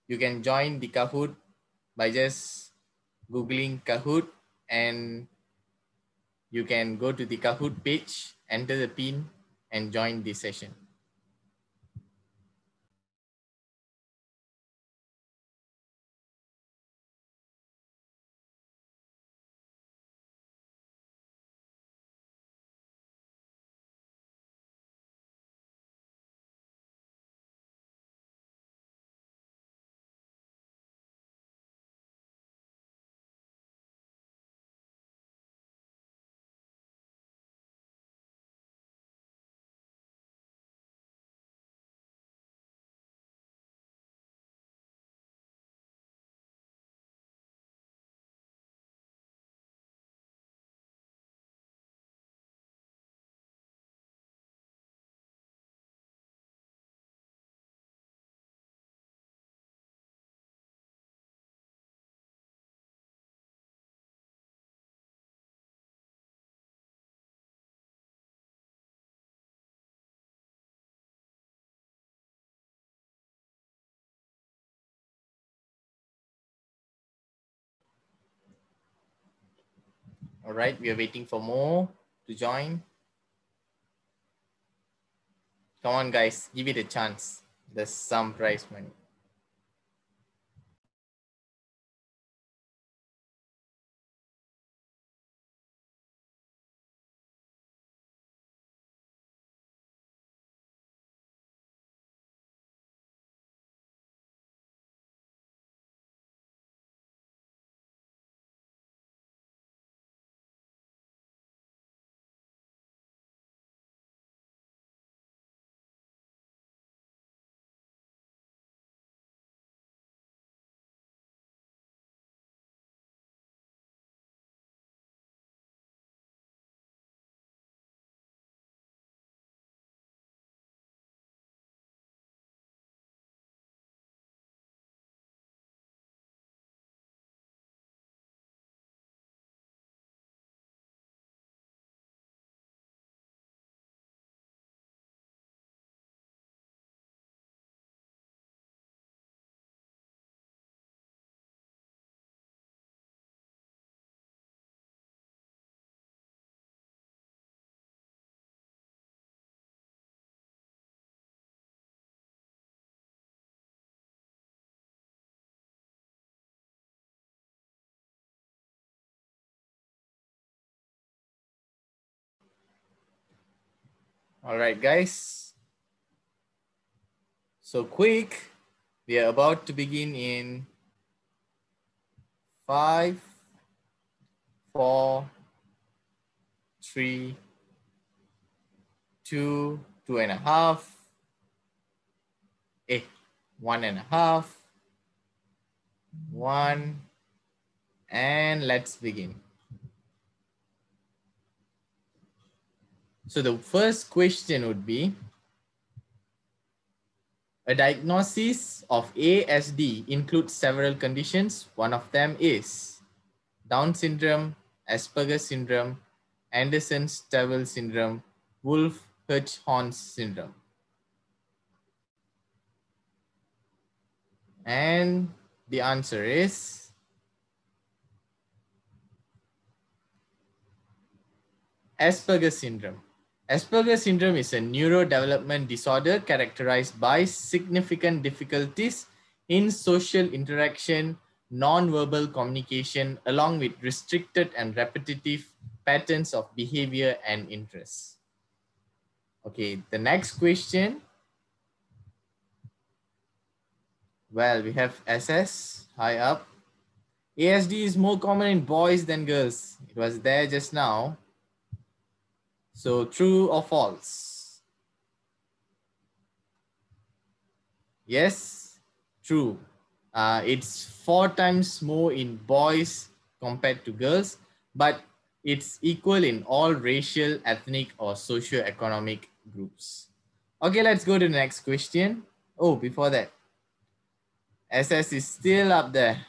You can join the Kahoot by just Googling Kahoot, and you can go to the Kahoot page, enter the pin and join the session. All right, we are waiting for more to join. Come on, guys, give it a chance. There's some prize money. All right, guys. So quick, we are about to begin in 5, 4, 3, 2, 2.5, 1.5, 1, and let's begin. So the first question would be, a diagnosis of ASD includes several conditions. One of them is Down syndrome, Asperger's syndrome, Andersen-Stavel syndrome, Wolff-Hirschhorn syndrome. And the answer is Asperger's syndrome. Asperger's syndrome is a neurodevelopment disorder characterized by significant difficulties in social interaction, non-verbal communication, along with restricted and repetitive patterns of behavior and interests. Okay, the next question. Well, we have SS high up. ASD is more common in boys than girls. It was there just now. So true or false? Yes, true. It's 4 times more in boys compared to girls, but it's equal in all racial, ethnic, or socio-economic groups. Okay, let's go to the next question. Oh, before that, SS is still up there.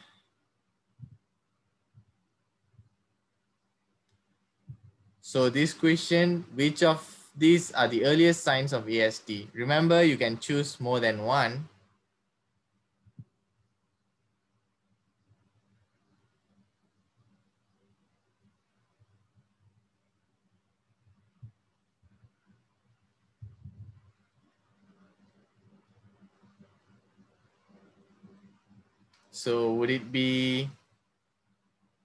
So this question, which of these are the earliest signs of ASD? Remember, you can choose more than one. So would it be,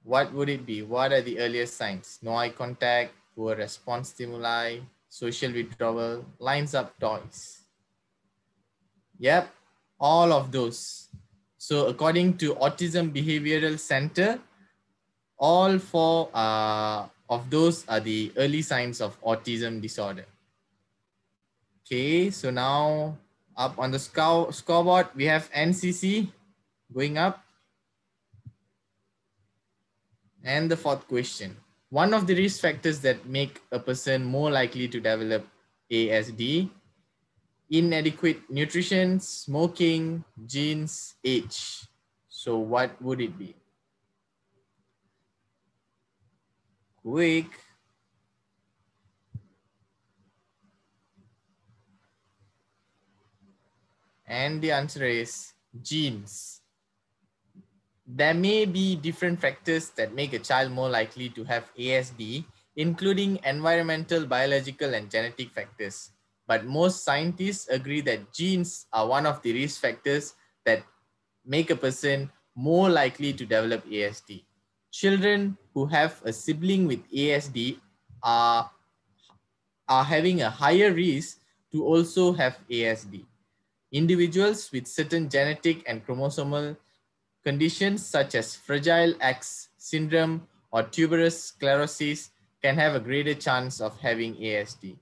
what would it be? What are the earliest signs? No eye contact, poor response stimuli, social withdrawal, lines up toys. Yep, all of those. So according to Autism Behavioral Center, all 4 of those are the early signs of autism disorder. Okay, so now up on the scoreboard, we have NCC going up. And the 4th question. One of the risk factors that make a person more likely to develop ASD: inadequate nutrition, smoking, genes, age. So what would it be? Quick. And the answer is genes. There may be different factors that make a child more likely to have ASD, including environmental, biological, and genetic factors. But most scientists agree that genes are one of the risk factors that make a person more likely to develop ASD. Children who have a sibling with ASD are having a higher risk to also have ASD. Individuals with certain genetic and chromosomal conditions such as Fragile X syndrome or tuberous sclerosis can have a greater chance of having ASD.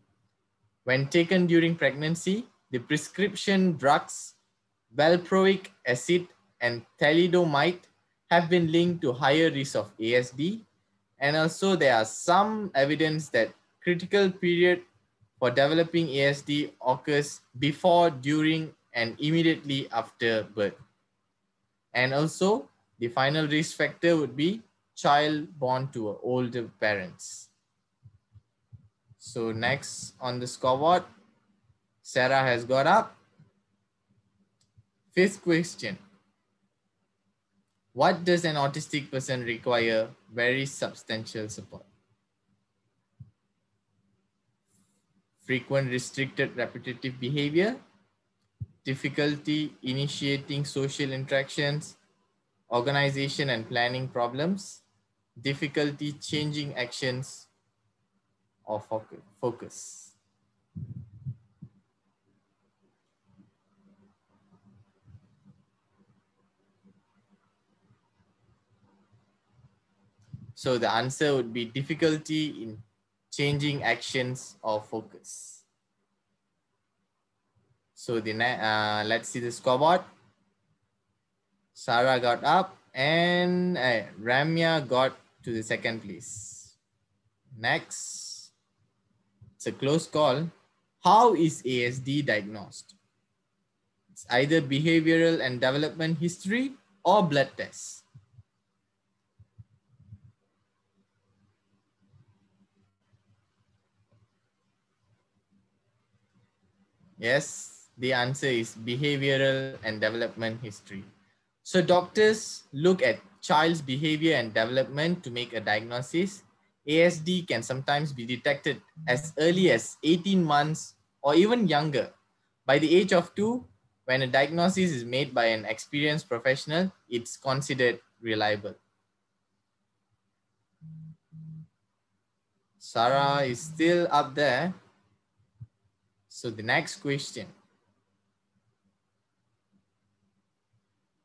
When taken during pregnancy, the prescription drugs valproic acid and thalidomide have been linked to higher risk of ASD, and also there are some evidence that critical period for developing ASD occurs before, during, and immediately after birth. And also, the final risk factor would be child born to older parents. So next on the scoreboard, Sarah has got up. 5th question. What does an autistic person require very substantial support? Frequent restricted repetitive behavior, difficulty initiating social interactions, organization and planning problems, difficulty changing actions, or focus. So the answer would be difficulty in changing actions or focus. So the let's see the scoreboard. Sarah got up and Ramya got to the 2nd place. Next, it's a close call. How is ASD diagnosed? It's either behavioral and development history or blood tests. Yes, the answer is behavioral and development history. So doctors look at child's behavior and development to make a diagnosis. ASD can sometimes be detected as early as 18 months or even younger. By the age of 2, when a diagnosis is made by an experienced professional, it's considered reliable. Sarah is still up there. So the next question.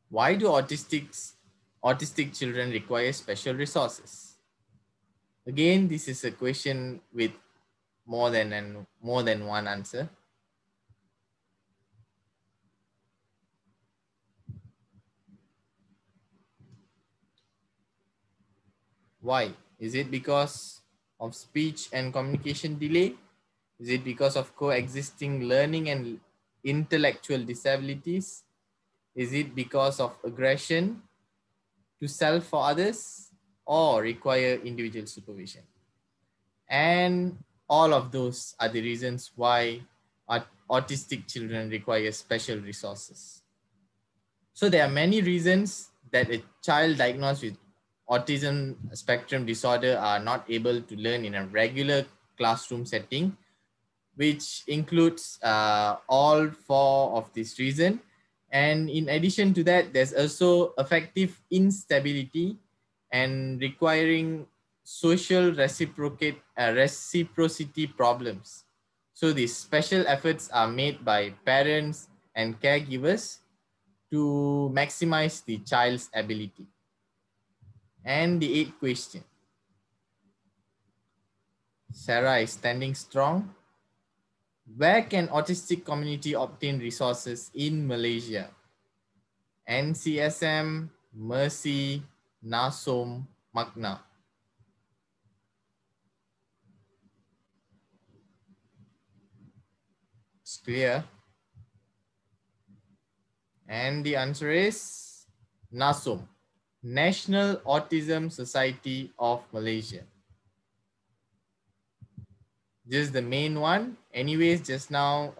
Why do autistic children require special resources? Again, this is a question with more than one answer. Why? Is it because of speech and communication delay? Is it because of coexisting learning and intellectual disabilities? Is it because of aggression to self for others, or require individual supervision? And all of those are the reasons why autistic children require special resources. So there are many reasons that a child diagnosed with autism spectrum disorder are not able to learn in a regular classroom setting, which includes all four of these reasons. And in addition to that, there's also affective instability and requiring social reciprocity problems. So these special efforts are made by parents and caregivers to maximize the child's ability. And the eighth question. Sarah is standing strong. Where can autistic community obtain resources in Malaysia? NCSM, Mercy, Nasom, Magna. It's clear. And the answer is Nasom, National Autism Society of Malaysia. Just the main one. Anyways, just now,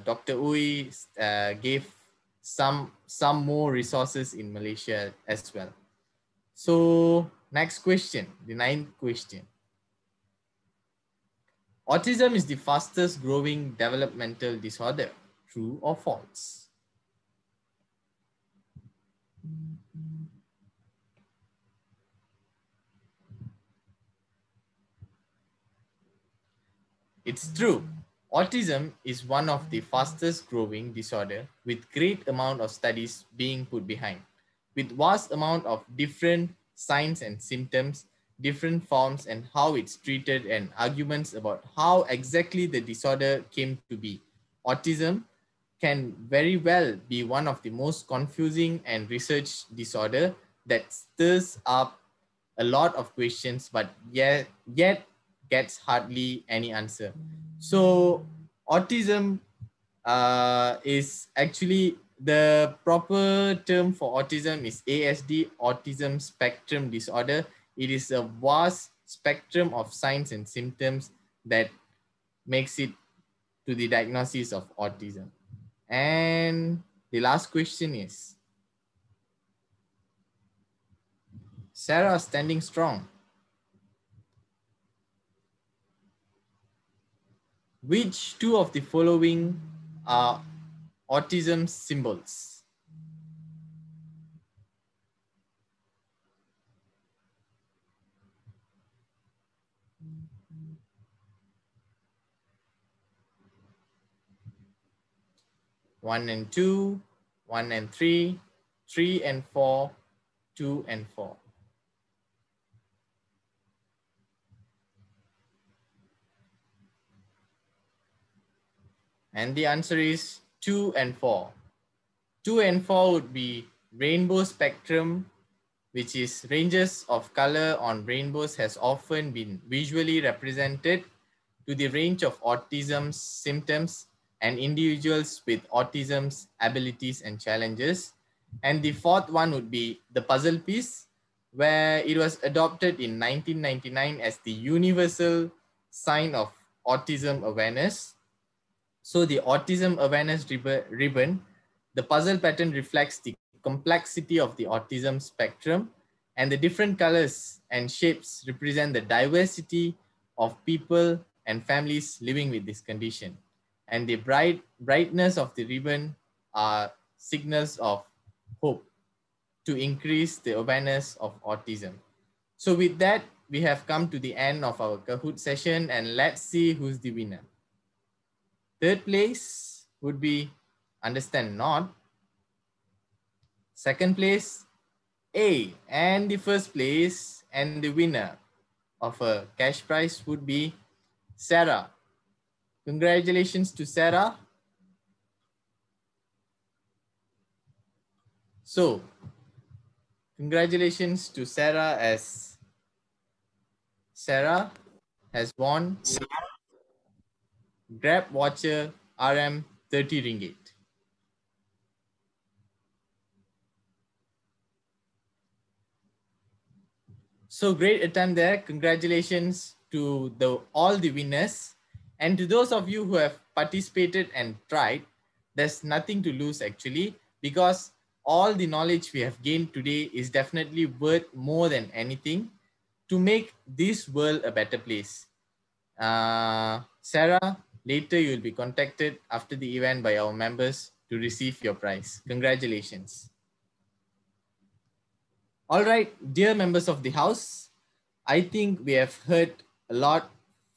Dr. Uy gave some more resources in Malaysia as well. So next question, the ninth question. Autism is the fastest growing developmental disorder. True or false? It's true. Autism is one of the fastest growing disorder with great amount of studies being put behind. With vast amount of different signs and symptoms, different forms and how it's treated and arguments about how exactly the disorder came to be. Autism can very well be one of the most confusing and research disorder that stirs up a lot of questions, but yet gets hardly any answer. So autism is actually, the proper term for autism is ASD, autism spectrum disorder. It is a vast spectrum of signs and symptoms that makes it to the diagnosis of autism. And the last question is, Sarah standing strong. Which two of the following are autism symbols? One and two, 1 and 3, 3 and 4, 2 and 4. And the answer is 2 and 4. 2 and 4 would be rainbow spectrum, which is ranges of color on rainbows has often been visually represented to the range of autism symptoms and individuals with autism's abilities and challenges. And the fourth one would be the puzzle piece, where it was adopted in 1999 as the universal sign of autism awareness. So the autism awareness ribbon, the puzzle pattern reflects the complexity of the autism spectrum, and the different colors and shapes represent the diversity of people and families living with this condition. And the brightness of the ribbon are signals of hope to increase the awareness of autism. So with that, we have come to the end of our Kahoot session, and let's see who's the winner. Third place would be Understand Not. Second place, A. And the first place and the winner of a cash prize would be Sarah. Congratulations to Sarah. So, congratulations to Sarah, as Sarah has won Grab voucher RM 30 ringgit. So great attempt there. Congratulations to all the winners. And to those of you who have participated and tried, there's nothing to lose actually, because all the knowledge we have gained today is definitely worth more than anything to make this world a better place. Sarah, later you'll be contacted after the event by our members to receive your prize. Congratulations. All right, dear members of the house, I think we have heard a lot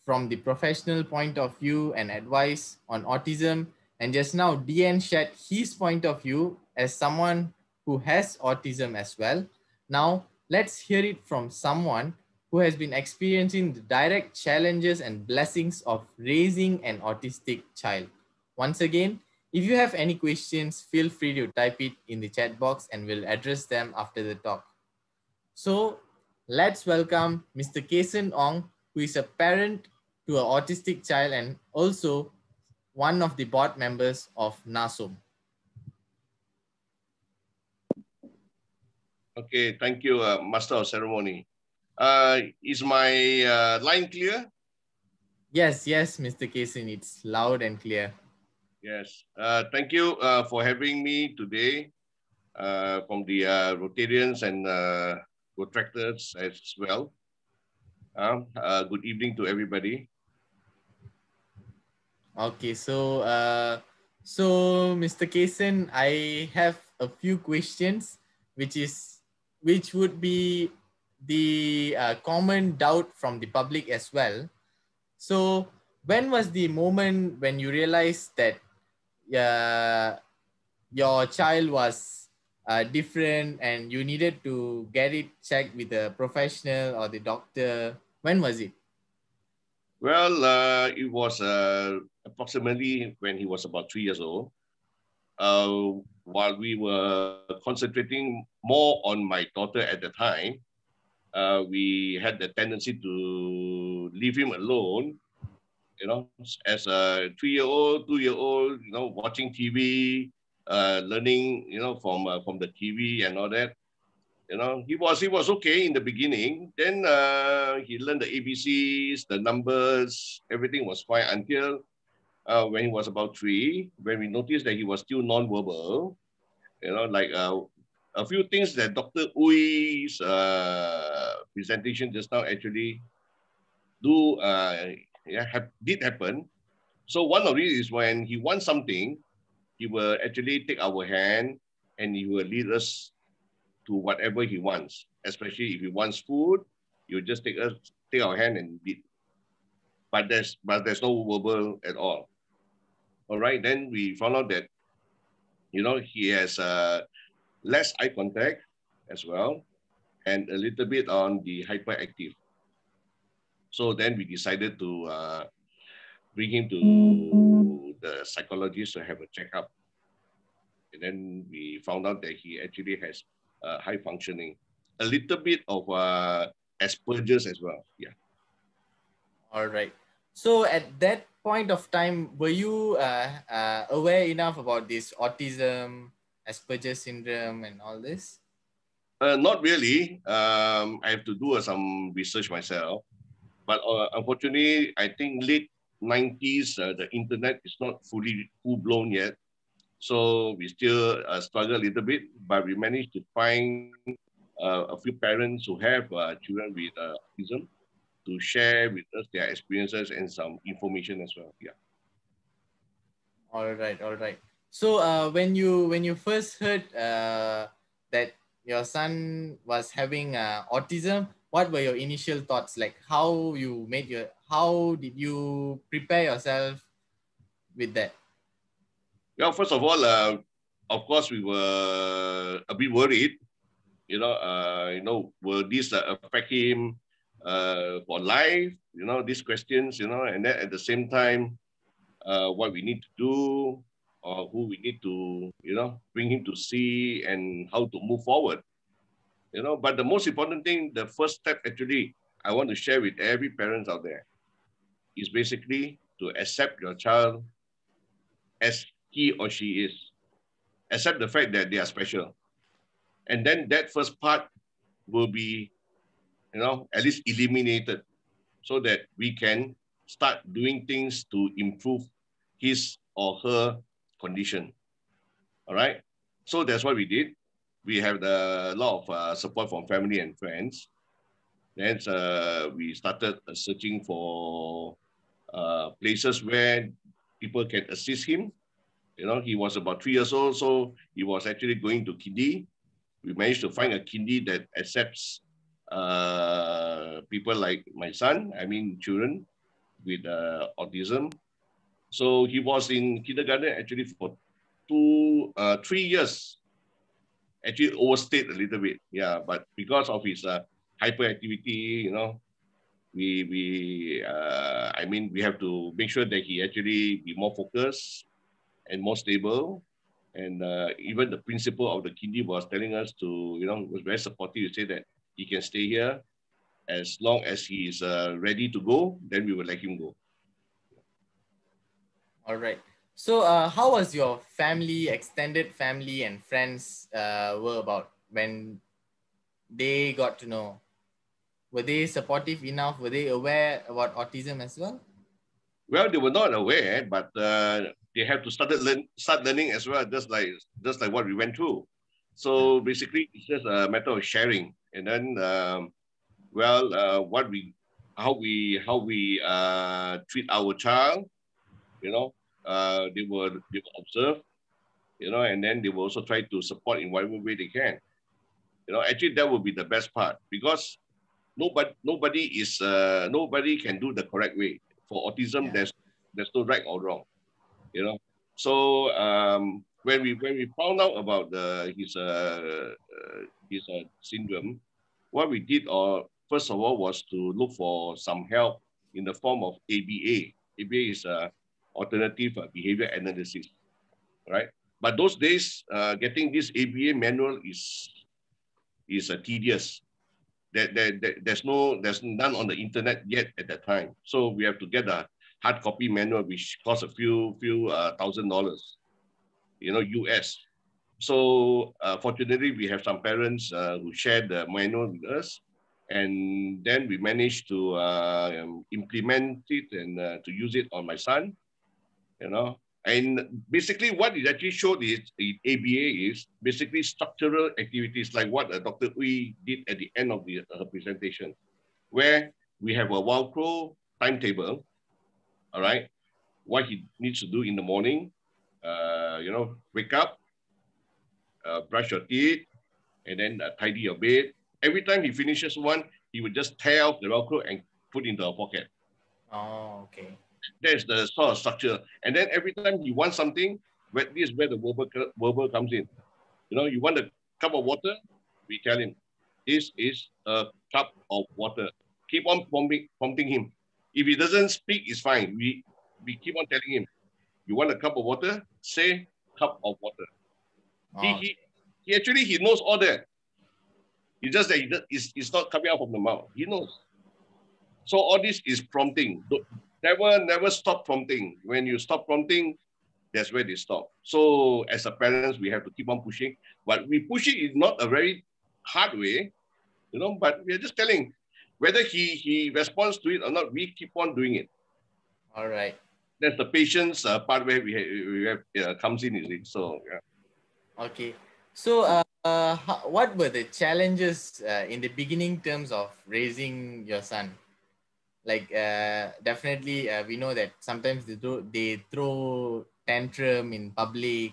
from the professional point of view and advice on autism. And just now, DN shared his point of view as someone who has autism as well. Now, let's hear it from someone who has been experiencing the direct challenges and blessings of raising an autistic child. Once again, if you have any questions, feel free to type it in the chat box and we'll address them after the talk. So let's welcome Mr. Kasen Ong, who is a parent to an autistic child and also one of the board members of NASOM.
Okay, thank you, Master of Ceremony. Is my line clear?
Yes, Mr. Kasen, it's loud and clear.
Yes, thank you for having me today from the Rotarians and Rotaractors as well. Good evening to everybody.
Okay, so Mr. Kasen, I have a few questions, which would be the common doubt from the public as well. So when was the moment when you realized that your child was different and you needed to get it checked with a professional or the doctor? When was it?
Well, it was approximately when he was about 3 years old. While we were concentrating more on my daughter at the time, we had the tendency to leave him alone, you know, as a 3-year-old, 2-year-old, you know, watching TV, learning, you know, from the TV and all that. You know, he was okay in the beginning. Then he learned the ABCs, the numbers, everything was fine until when he was about 3, when we noticed that he was still non-verbal. You know, like a few things that Dr. Ui's presentation just now actually did happen. So one of it is when he wants something, he will actually take our hand and he will lead us to whatever he wants. Especially if he wants food, he will just take our hand and lead. But there's no verbal at all. All right, then we found out that, you know, he has less eye contact as well, and a little bit on the hyperactive. So then we decided to bring him to the psychologist to have a checkup. And then we found out that he actually has high functioning, a little bit of Asperger's as well. Yeah.
All right. So at that point of time, were you aware enough about this autism, Asperger's syndrome, and all this?
Not really. I have to do some research myself. But unfortunately, I think late 90s, the internet is not full-blown yet. So we still struggle a little bit, but we managed to find a few parents who have children with autism to share with us their experiences and some information as well. Yeah.
All right. So when you first heard that your son was having autism, what were your initial thoughts? Like how did you prepare yourself with that?
Well, first of all, of course, we were a bit worried. Will this affect him for life? These questions. And then at the same time, what we need to do, or who we need to, bring him to see, and how to move forward. But the most important thing, the first step actually, I want to share with every parent out there, is basically to accept your child as he or she is. Accept the fact that they are special. And then that first part will be, at least eliminated, so that we can start doing things to improve his or her condition. All right. So that's what we did. We have a lot of support from family and friends. Then we started searching for places where people can assist him. He was about 3 years old, so he was actually going to kindy. We managed to find a kindy that accepts people like my son, children with autism. So he was in kindergarten actually for 3 years. Actually overstayed a little bit, yeah. But because of his hyperactivity, we have to make sure that he actually be more focused and more stable. And even the principal of the kindy was telling us to, was very supportive to say that he can stay here as long as he is ready to go, then we will let him go.
All right. So how was your family, extended family and friends were about when they got to know? Were they supportive enough? Were they aware about autism as well?
Well, they were not aware, but they have to start learning as well, just like what we went through. So basically, it's just a matter of sharing, and then how we treat our child. They will observe, and then they will also try to support in whatever way they can. Actually, that would be the best part, because nobody can do the correct way. For autism,
Yeah.
there's no right or wrong. So when we found out about his syndrome, what we did, first of all, was to look for some help in the form of ABA. ABA is alternative behavior analysis, right? But those days, getting this ABA manual is tedious. There's none on the internet yet at that time. So we have to get a hard copy manual, which costs a few $1,000, US. So fortunately, we have some parents who shared the manual with us, and then we managed to implement it and to use it on my son. And basically what it actually showed is ABA is basically structural activities, like what Dr. Uy did at the end of her presentation, where we have a Velcro timetable, all right, what he needs to do in the morning, wake up, brush your teeth, and then tidy your bed. Every time he finishes one, he would just tear off the Velcro and put into a pocket.
Oh, okay.
That's the sort of structure. And then every time he wants something, this is where the verbal comes in. You want a cup of water, we tell him, this is a cup of water. Keep on prompting him. If he doesn't speak, it's fine. We keep on telling him, you want a cup of water? Say cup of water. Oh. He actually knows all that. It's just that it's not coming out from the mouth. He knows. So all this is prompting. Never stop prompting. When you stop prompting, that's where they stop. So as a parents, we have to keep on pushing. But we push it in not a very hard way, but we're just telling whether he responds to it or not, we keep on doing it.
All right.
That's the patience part where we have comes in, is it? So, yeah.
Okay. So what were the challenges in the beginning terms of raising your son? Like definitely we know that sometimes they throw tantrum in public.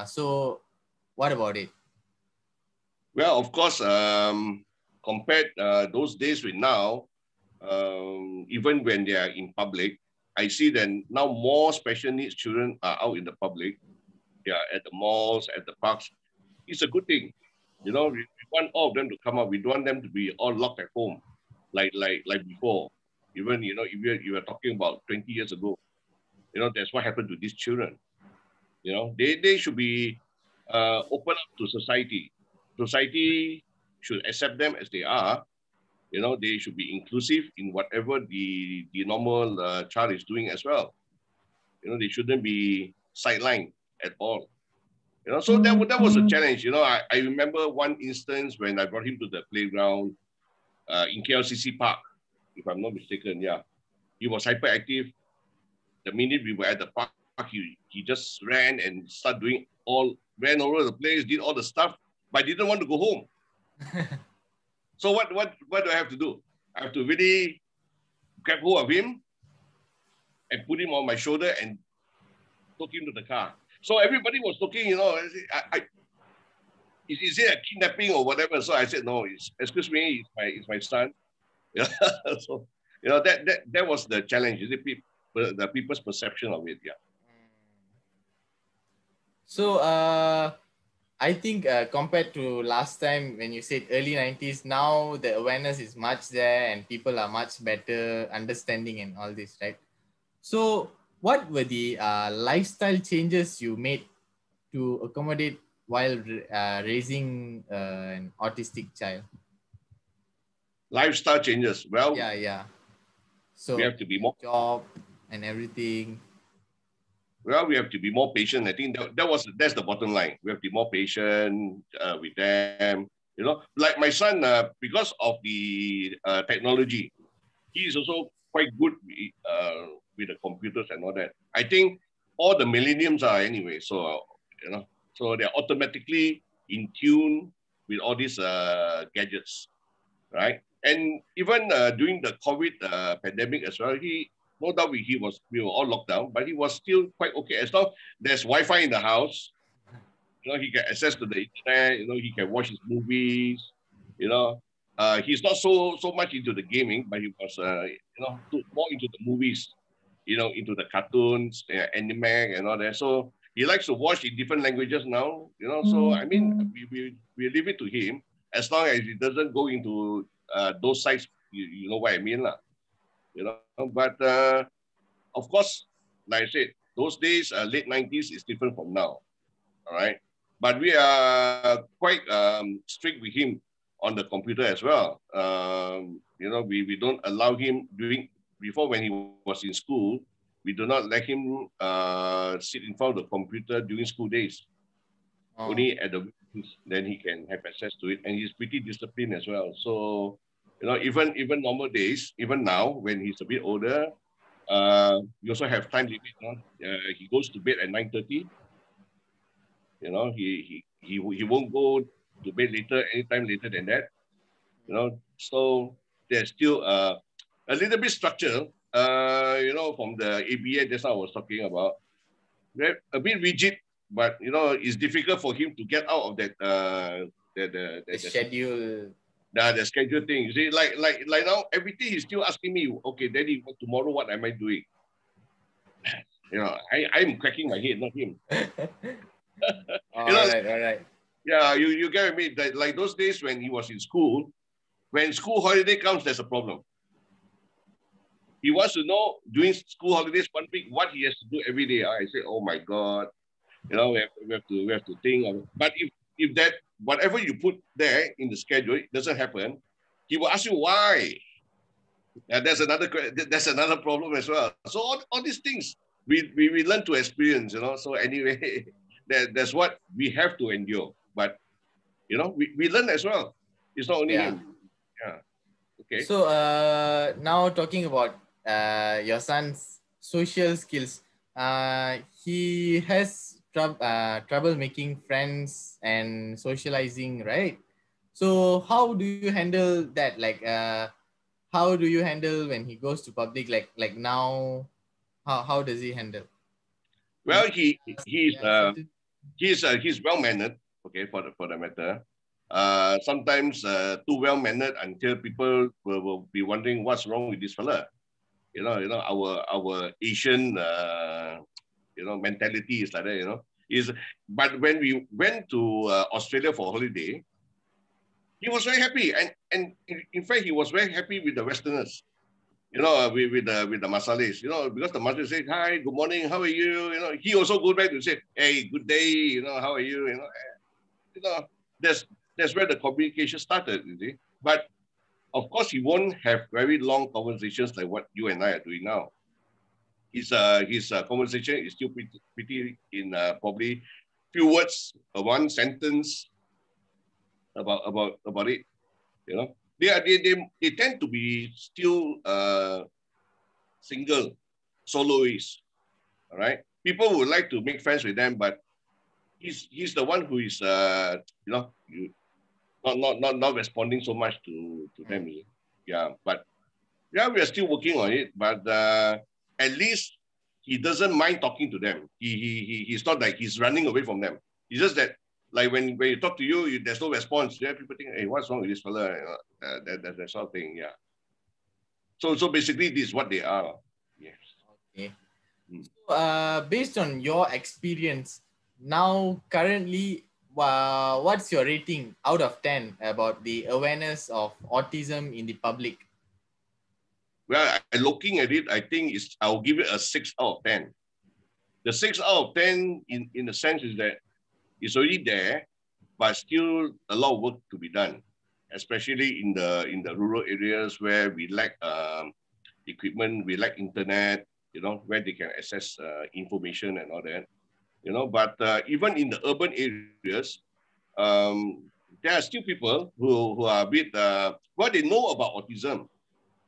So what about it?
Well, of course, compared those days with now, even when they are in public, I see that now more special needs children are out in the public. They are at the malls, at the parks. It's a good thing. You know, we want all of them to come out. We don't want them to be all locked at home, like before. Even, you know, if you were talking about 20 years ago, you know, that's what happened to these children. You know, they should be open up to society. Society should accept them as they are. You know, they should be inclusive in whatever the normal child is doing as well. You know, they shouldn't be sidelined at all. You know, so that was a challenge. You know, I remember one instance when I brought him to the playground in KLCC Park, if I'm not mistaken. Yeah, he was hyperactive. The minute we were at the park, he just ran and ran all over the place, did all the stuff, but I didn't want to go home. So what do I have to do? I have to really grab hold of him and put him on my shoulder and took him to the car. So everybody was looking, you know, is it a kidnapping or whatever? So I said, no, excuse me, it's my son. Yeah. So, you know, that was the challenge, the people's perception of it. Yeah.
So I think compared to last time when you said early 90s, now the awareness is much there and people are much better understanding and all this, right? So what were the lifestyle changes you made to accommodate while raising an autistic child?
Lifestyle changes. Well,
yeah. So
we have to be more
job and everything.
Well, we have to be more patient. I think that's the bottom line. We have to be more patient with them. You know, like my son, because of the technology, he is also quite good with the computers and all that. I think all the millenniums are anyway. So you know, so they're automatically in tune with all these gadgets, right? And even during the COVID pandemic as well, no doubt we were all locked down, but he was still quite okay. As long there's Wi-Fi in the house, you know, he can access to the internet, you know, he can watch his movies, you know. He's not so much into the gaming, but he was, you know, more into the movies, you know, into the cartoons, anime and all that. So he likes to watch in different languages now, you know. So, I mean, we leave it to him as long as he doesn't go into those sites, you know what I mean, lah. You know, but of course, like I said, those days, late 90s is different from now, all right? But we are quite strict with him on the computer as well. You know, we don't allow him before when he was in school, we do not let him sit in front of the computer during school days. Only at the weekends, then he can have access to it. And he's pretty disciplined as well. So, you know, even normal days, even now when he's a bit older, we also have time limit. He goes to bed at 9:30. You know, he won't go to bed anytime later than that. You know, so there's still a little bit structure. You know, from the ABA just now I was talking about, they're a bit rigid, but you know, it's difficult for him to get out of that the
schedule.
The schedule thing. You see, like now, everything he's still asking me, okay, Daddy, tomorrow what am I doing? You know, I'm cracking my head, not him.
All right.
Yeah, you get me. Like those days when he was in school, when school holiday comes, there's a problem. He wants to know during school holidays 1 week what he has to do every day. I say, oh my God, you know, we have to think of it. But if that whatever you put there in the schedule doesn't happen, he will ask you why. And that's another problem as well. So all these things we learn to experience, you know. So anyway, that's what we have to endure. But you know, we learn as well. It's not only him. Yeah. Okay.
So now talking about your son's social skills, he has trouble making friends and socializing, right? So how do you handle that? Like, how do you handle when he goes to public? Like now, how does he handle?
Well, he's well mannered. Okay, for the matter, sometimes too well-mannered until people will be wondering what's wrong with this fella. Our Asian, mentality is like that, But when we went to Australia for holiday, he was very happy. And in fact, he was very happy with the Westerners, with the Masalis, because the Masalis say, hi, good morning, how are you? He also goes back to say, hey, good day, how are you? That's where the communication started, you see. But of course, he won't have very long conversations like what you and I are doing now. His conversation is still pretty in probably few words, one sentence about it. They tend to be still single, soloists. All right, people would like to make friends with them, but he's the one who is not responding so much to them. Yeah, but yeah, we are still working on it. But at least he doesn't mind talking to them. He's not like he's running away from them. It's just that, like when you talk to you, there's no response. Yeah, people think, hey, what's wrong with this fella? That sort of thing. Yeah. So basically, this is what they are. Yes.
Okay. So, based on your experience now, currently, what's your rating out of 10 about the awareness of autism in the public?
Well, looking at it, I think I'll give it a 6 out of 10. The 6 out of 10 in the sense is that it's already there, but still a lot of work to be done, especially in the rural areas where we lack equipment, we lack internet, where they can access information and all that, But even in the urban areas, there are still people who are a bit, they know about autism,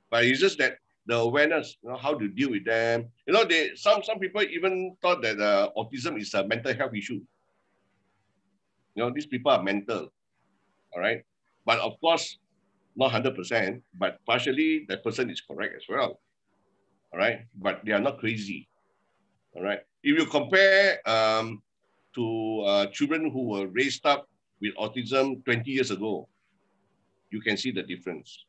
but it's just that the awareness, how to deal with them. Some people even thought that autism is a mental health issue. These people are mental, all right? But of course, not 100%, but partially that person is correct as well, all right? But they are not crazy, all right? If you compare to children who were raised up with autism 20 years ago, you can see the difference,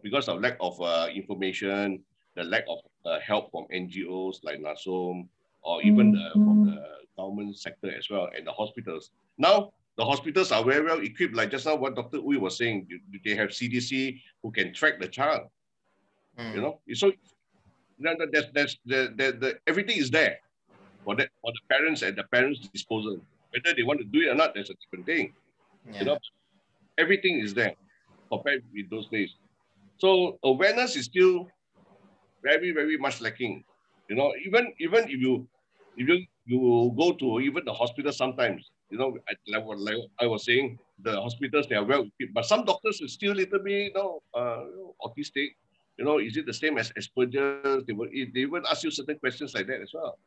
because of lack of information, the lack of help from NGOs like NASOM, or even from the government sector as well, and the hospitals. Now, the hospitals are very well equipped, like just now what Dr. Uy was saying, they have CDC who can track the child, So everything is there for the parents at the parents' disposal. Whether they want to do it or not, that's a different thing.
Yeah.
Everything is there compared with those days. So awareness is still very, very much lacking. Even if you go to even the hospital sometimes, like I was saying, the hospitals, they are well equipped, but some doctors are still a little bit, autistic. Is it the same as Asperger's? They even ask you certain questions like that as well.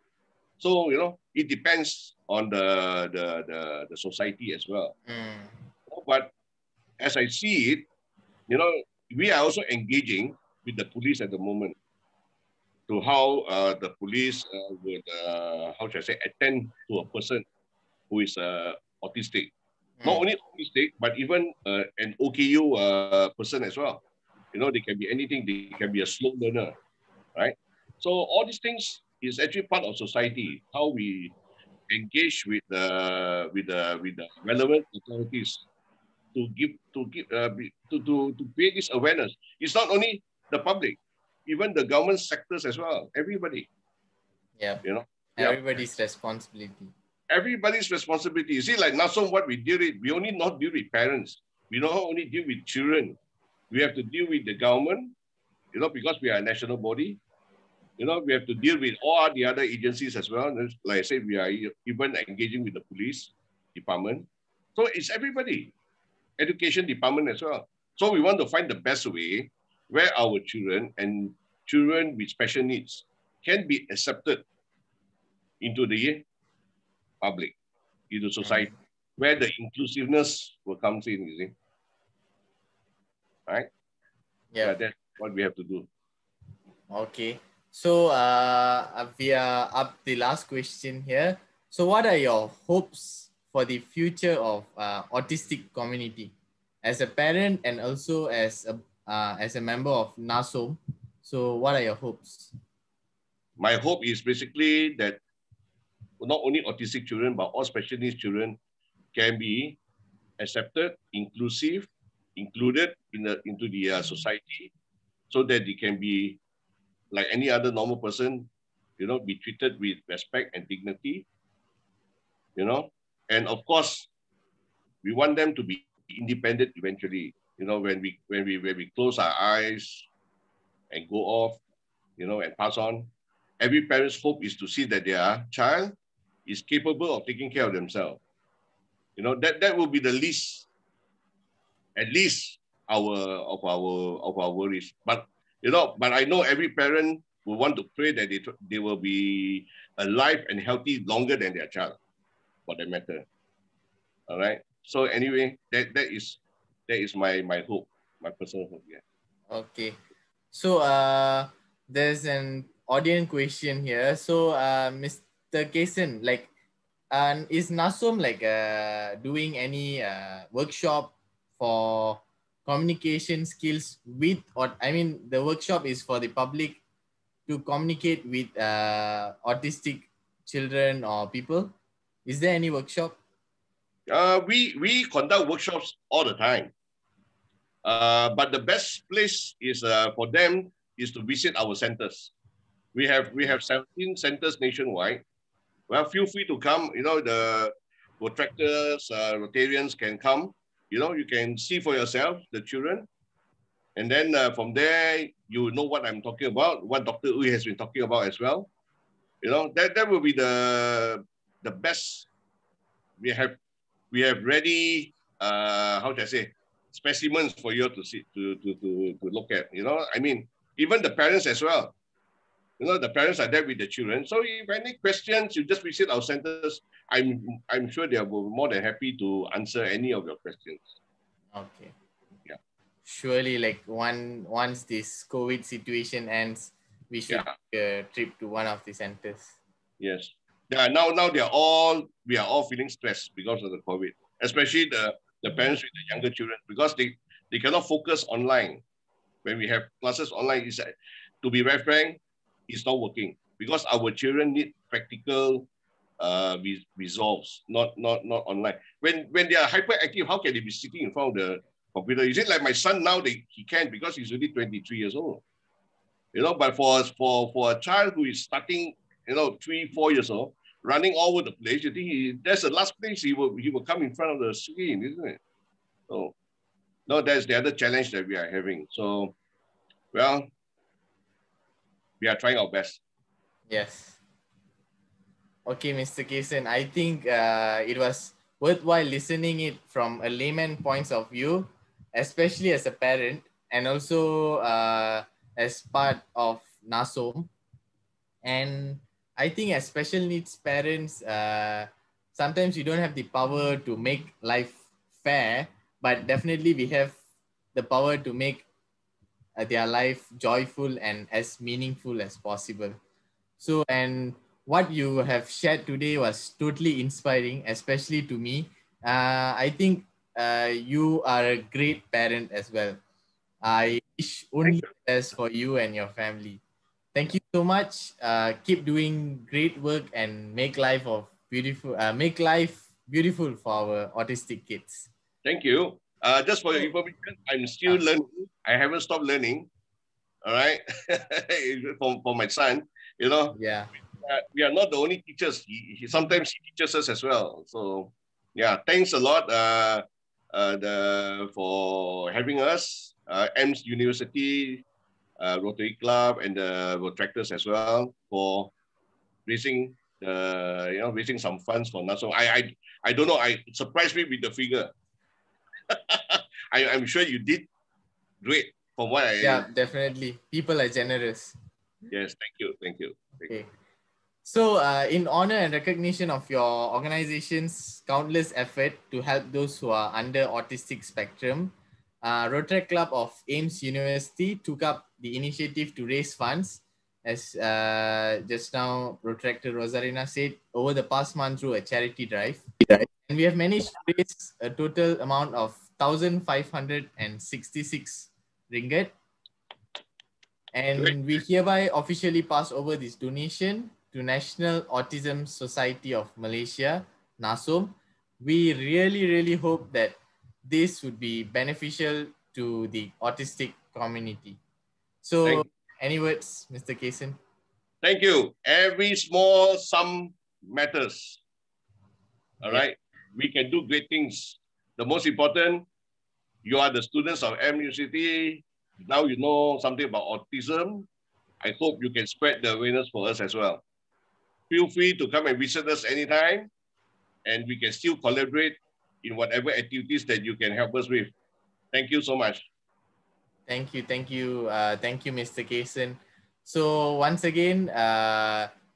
So it depends on the society as well. But as I see it, we are also engaging with the police at the moment to how the police would, how should I say, attend to a person who is autistic. Not only autistic, but even an OKU person as well. They can be anything. They can be a slow learner, right? So all these things is actually part of society, how we engage with the relevant authorities to create this awareness. It's not only the public, even the government sectors as well. Everybody.
Yeah. Everybody's responsibility.
Everybody's responsibility. You see, like NASOM, what we deal with, we only not deal with parents. We don't only deal with children. We have to deal with the government, because we are a national body. We have to deal with all the other agencies as well. Like I said, we are even engaging with the police department. So it's everybody. Education department as well. So we want to find the best way where our children and children with special needs can be accepted into the public, into society, where the inclusiveness will come in, you see. Right?
Yeah.
That's what we have to do.
Okay. So we are up the last question here. So what are your hopes for the future of autistic community as a parent and also as a member of NASOM? So what are your hopes?
My hope is basically that not only autistic children, but all special needs children can be accepted, inclusive, included into the society, so that they can be like any other normal person, be treated with respect and dignity, and of course, we want them to be independent eventually. When we close our eyes and go off, and pass on, every parent's hope is to see that their child is capable of taking care of themselves. That will be the least, at least of our worries. But I know every parent will want to pray that they will be alive and healthy longer than their child, for that matter. All right. So anyway, that is my hope, my personal hope. Yeah.
Okay. So there's an audience question here. So Mr. Kason, like, is NASOM like doing any workshop for communication skills with, or I mean, the workshop is for the public to communicate with autistic children or people? Is there any workshop?
We conduct workshops all the time. But the best place is for them is to visit our centers. We have 17 centers nationwide. Well, feel free to come. The Rotaractors, Rotarians can come. You can see for yourself the children. And then from there, you know what I'm talking about, what Dr. Uy has been talking about as well. That will be the best. We have ready, how should I say, specimens for you to see, to look at. I mean, even the parents as well. The parents are there with the children. So if any questions, you just visit our centers. I'm sure they are more than happy to answer any of your questions.
Okay.
Yeah.
Surely, like once this COVID situation ends, we should take a trip to one of the centers.
Yes. Now we are all feeling stressed because of the COVID, especially the parents with the younger children, because they cannot focus online. When we have classes online, to be very frank, it's not working because our children need practical results, not online. When they are hyperactive, how can they be sitting in front of the computer? Is it like my son now? He can't because he's only 23 years old. But for a child who is starting, 3-4 years old, running all over the place, you think that's the last place he will come in front of the screen, isn't it? So no, that's the other challenge that we are having. So, well, we are trying our best.
Yes. Okay, Mr. Kason, I think it was worthwhile listening it from a layman points of view, especially as a parent and also as part of NASOM. And I think as special needs parents, sometimes you don't have the power to make life fair, but definitely we have the power to make their life joyful and as meaningful as possible. So, and what you have shared today was totally inspiring, especially to me. I think you are a great parent as well. I wish only the best for you and your family. Thank you so much. Keep doing great work and make life beautiful for our autistic kids.
Thank you. Just for your information, I'm still learning. I haven't stopped learning. All right, for my son,
Yeah.
We are not the only teachers. He sometimes he teaches us as well. So yeah, thanks a lot for having us, AIMST University, Rotary Club, and the Rotaractors as well for raising raising some funds for NASOM. I don't know. It surprised me with the figure. I'm sure you did great from what I.
Yeah, definitely. People are generous.
Yes, thank you.
Okay. So in honor and recognition of your organization's countless effort to help those who are under autistic spectrum, Rotaract Club of AIMST University took up the initiative to raise funds. As just now Rotaractor Rosarina said, over the past month through a charity drive. And And we have managed to raise a total amount of 1,566 ringgit. And we hereby officially pass over this donation to National Autism Society of Malaysia, NASOM. We really hope that this would be beneficial to the autistic community. So any words, Mr. Kason?
Thank you. Every small sum matters. All right. We can do great things. The most important, you are the students of University. Now you know something about autism. I hope you can spread the awareness for us as well. Feel free to come and visit us anytime, and we can still collaborate in whatever activities that you can help us with. Thank you so much.
Thank you, Mr. Kason. So once again,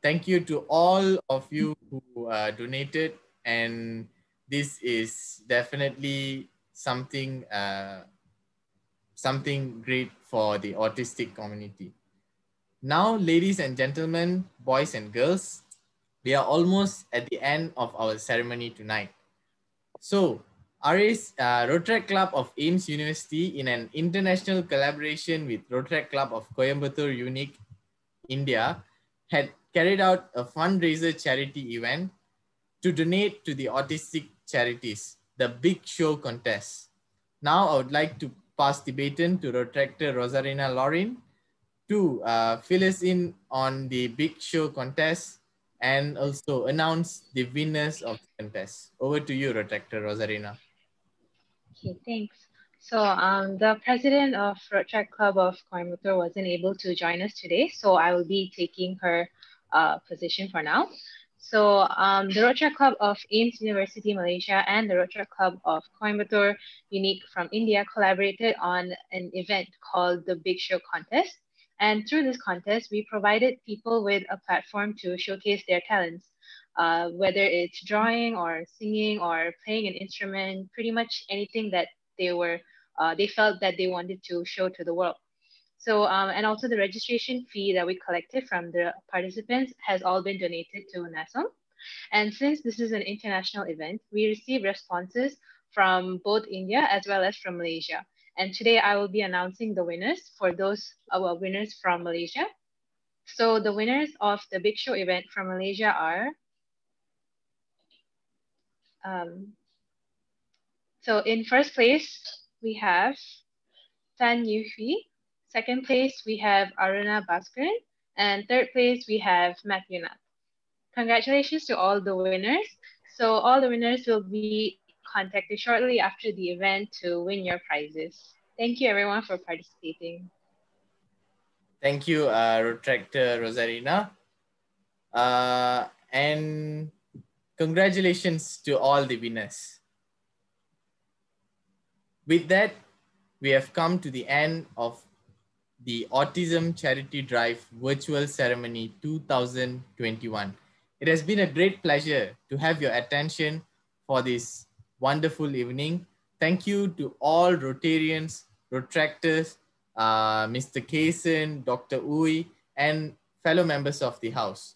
thank you to all of you who donated, and this is definitely something something great for the autistic community. Now, ladies and gentlemen, boys and girls, we are almost at the end of our ceremony tonight. So, Rotaract Club of AIMST University, in an international collaboration with Rotaract Club of Coimbatore Unique, India, had carried out a fundraiser charity event to donate to the autistic charities, the Big Show Contest. Now, I would like to pass the baton to Rotaractor Rosarina Lauren to fill us in on the Big Show Contest and also announce the winners of the contest. Over to you, Rotaractor Rosarina.
Okay, thanks. So the president of Rotaract Club of Coimbatore wasn't able to join us today, so I will be taking her position for now. So the Rotaract Club of AIMST University Malaysia and the Rotaract Club of Coimbatore Unique from India collaborated on an event called the Big Show Contest. And through this contest, we provided people with a platform to showcase their talents. Whether it's drawing or singing or playing an instrument, pretty much anything that they felt that they wanted to show to the world. So, and also the registration fee that we collected from the participants has all been donated to NASOM. And since this is an international event, we received responses from both India as well as from Malaysia. And today I will be announcing the winners for those winners from Malaysia. So the winners of the Big Show event from Malaysia are, so in first place, we have Tan Yuhui. Second place, we have Aruna Bhaskaran. And third place, we have Matt Yunat. Congratulations to all the winners. So all the winners will be contacted shortly after the event to win your prizes. Thank you everyone for participating.
Thank you, Rotaractor Rosarina. And congratulations to all the winners. With that, we have come to the end of the Autism Charity Drive Virtual Ceremony 2021. It has been a great pleasure to have your attention for this wonderful evening. Thank you to all Rotarians, Rotaractors, Mr. Kason, Dr. Uy, and fellow members of the House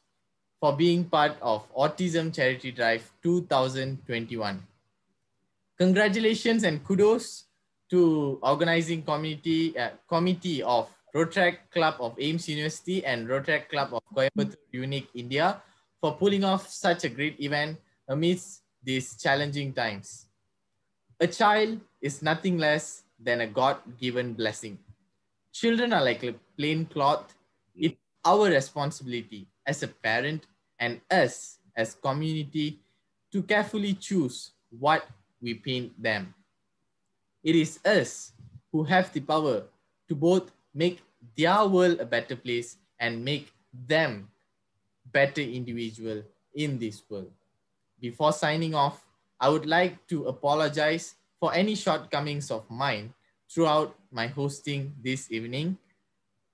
for being part of Autism Charity Drive 2021. Congratulations and kudos to organizing committee of Rotaract Club of AIMST University and Rotaract Club of Coimbatore Unique India for pulling off such a great event amidst these challenging times. A child is nothing less than a God-given blessing. Children are like a plain cloth. It's our responsibility as a parent and us as community to carefully choose what we paint them. It is us who have the power to both make their world a better place and make them better individual in this world. Before signing off, I would like to apologize for any shortcomings of mine throughout my hosting this evening.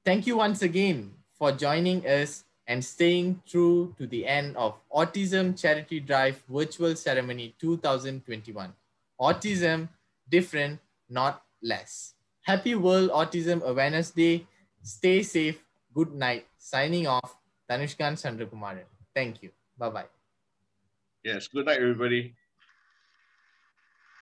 Thank you once again for joining us and staying true to the end of Autism Charity Drive Virtual Ceremony 2021. Autism, different, not less. Happy World Autism Awareness Day. Stay safe. Good night. Signing off, Tanushkan Chandrakumaran. Thank you. Bye-bye.
Yes, good night, everybody.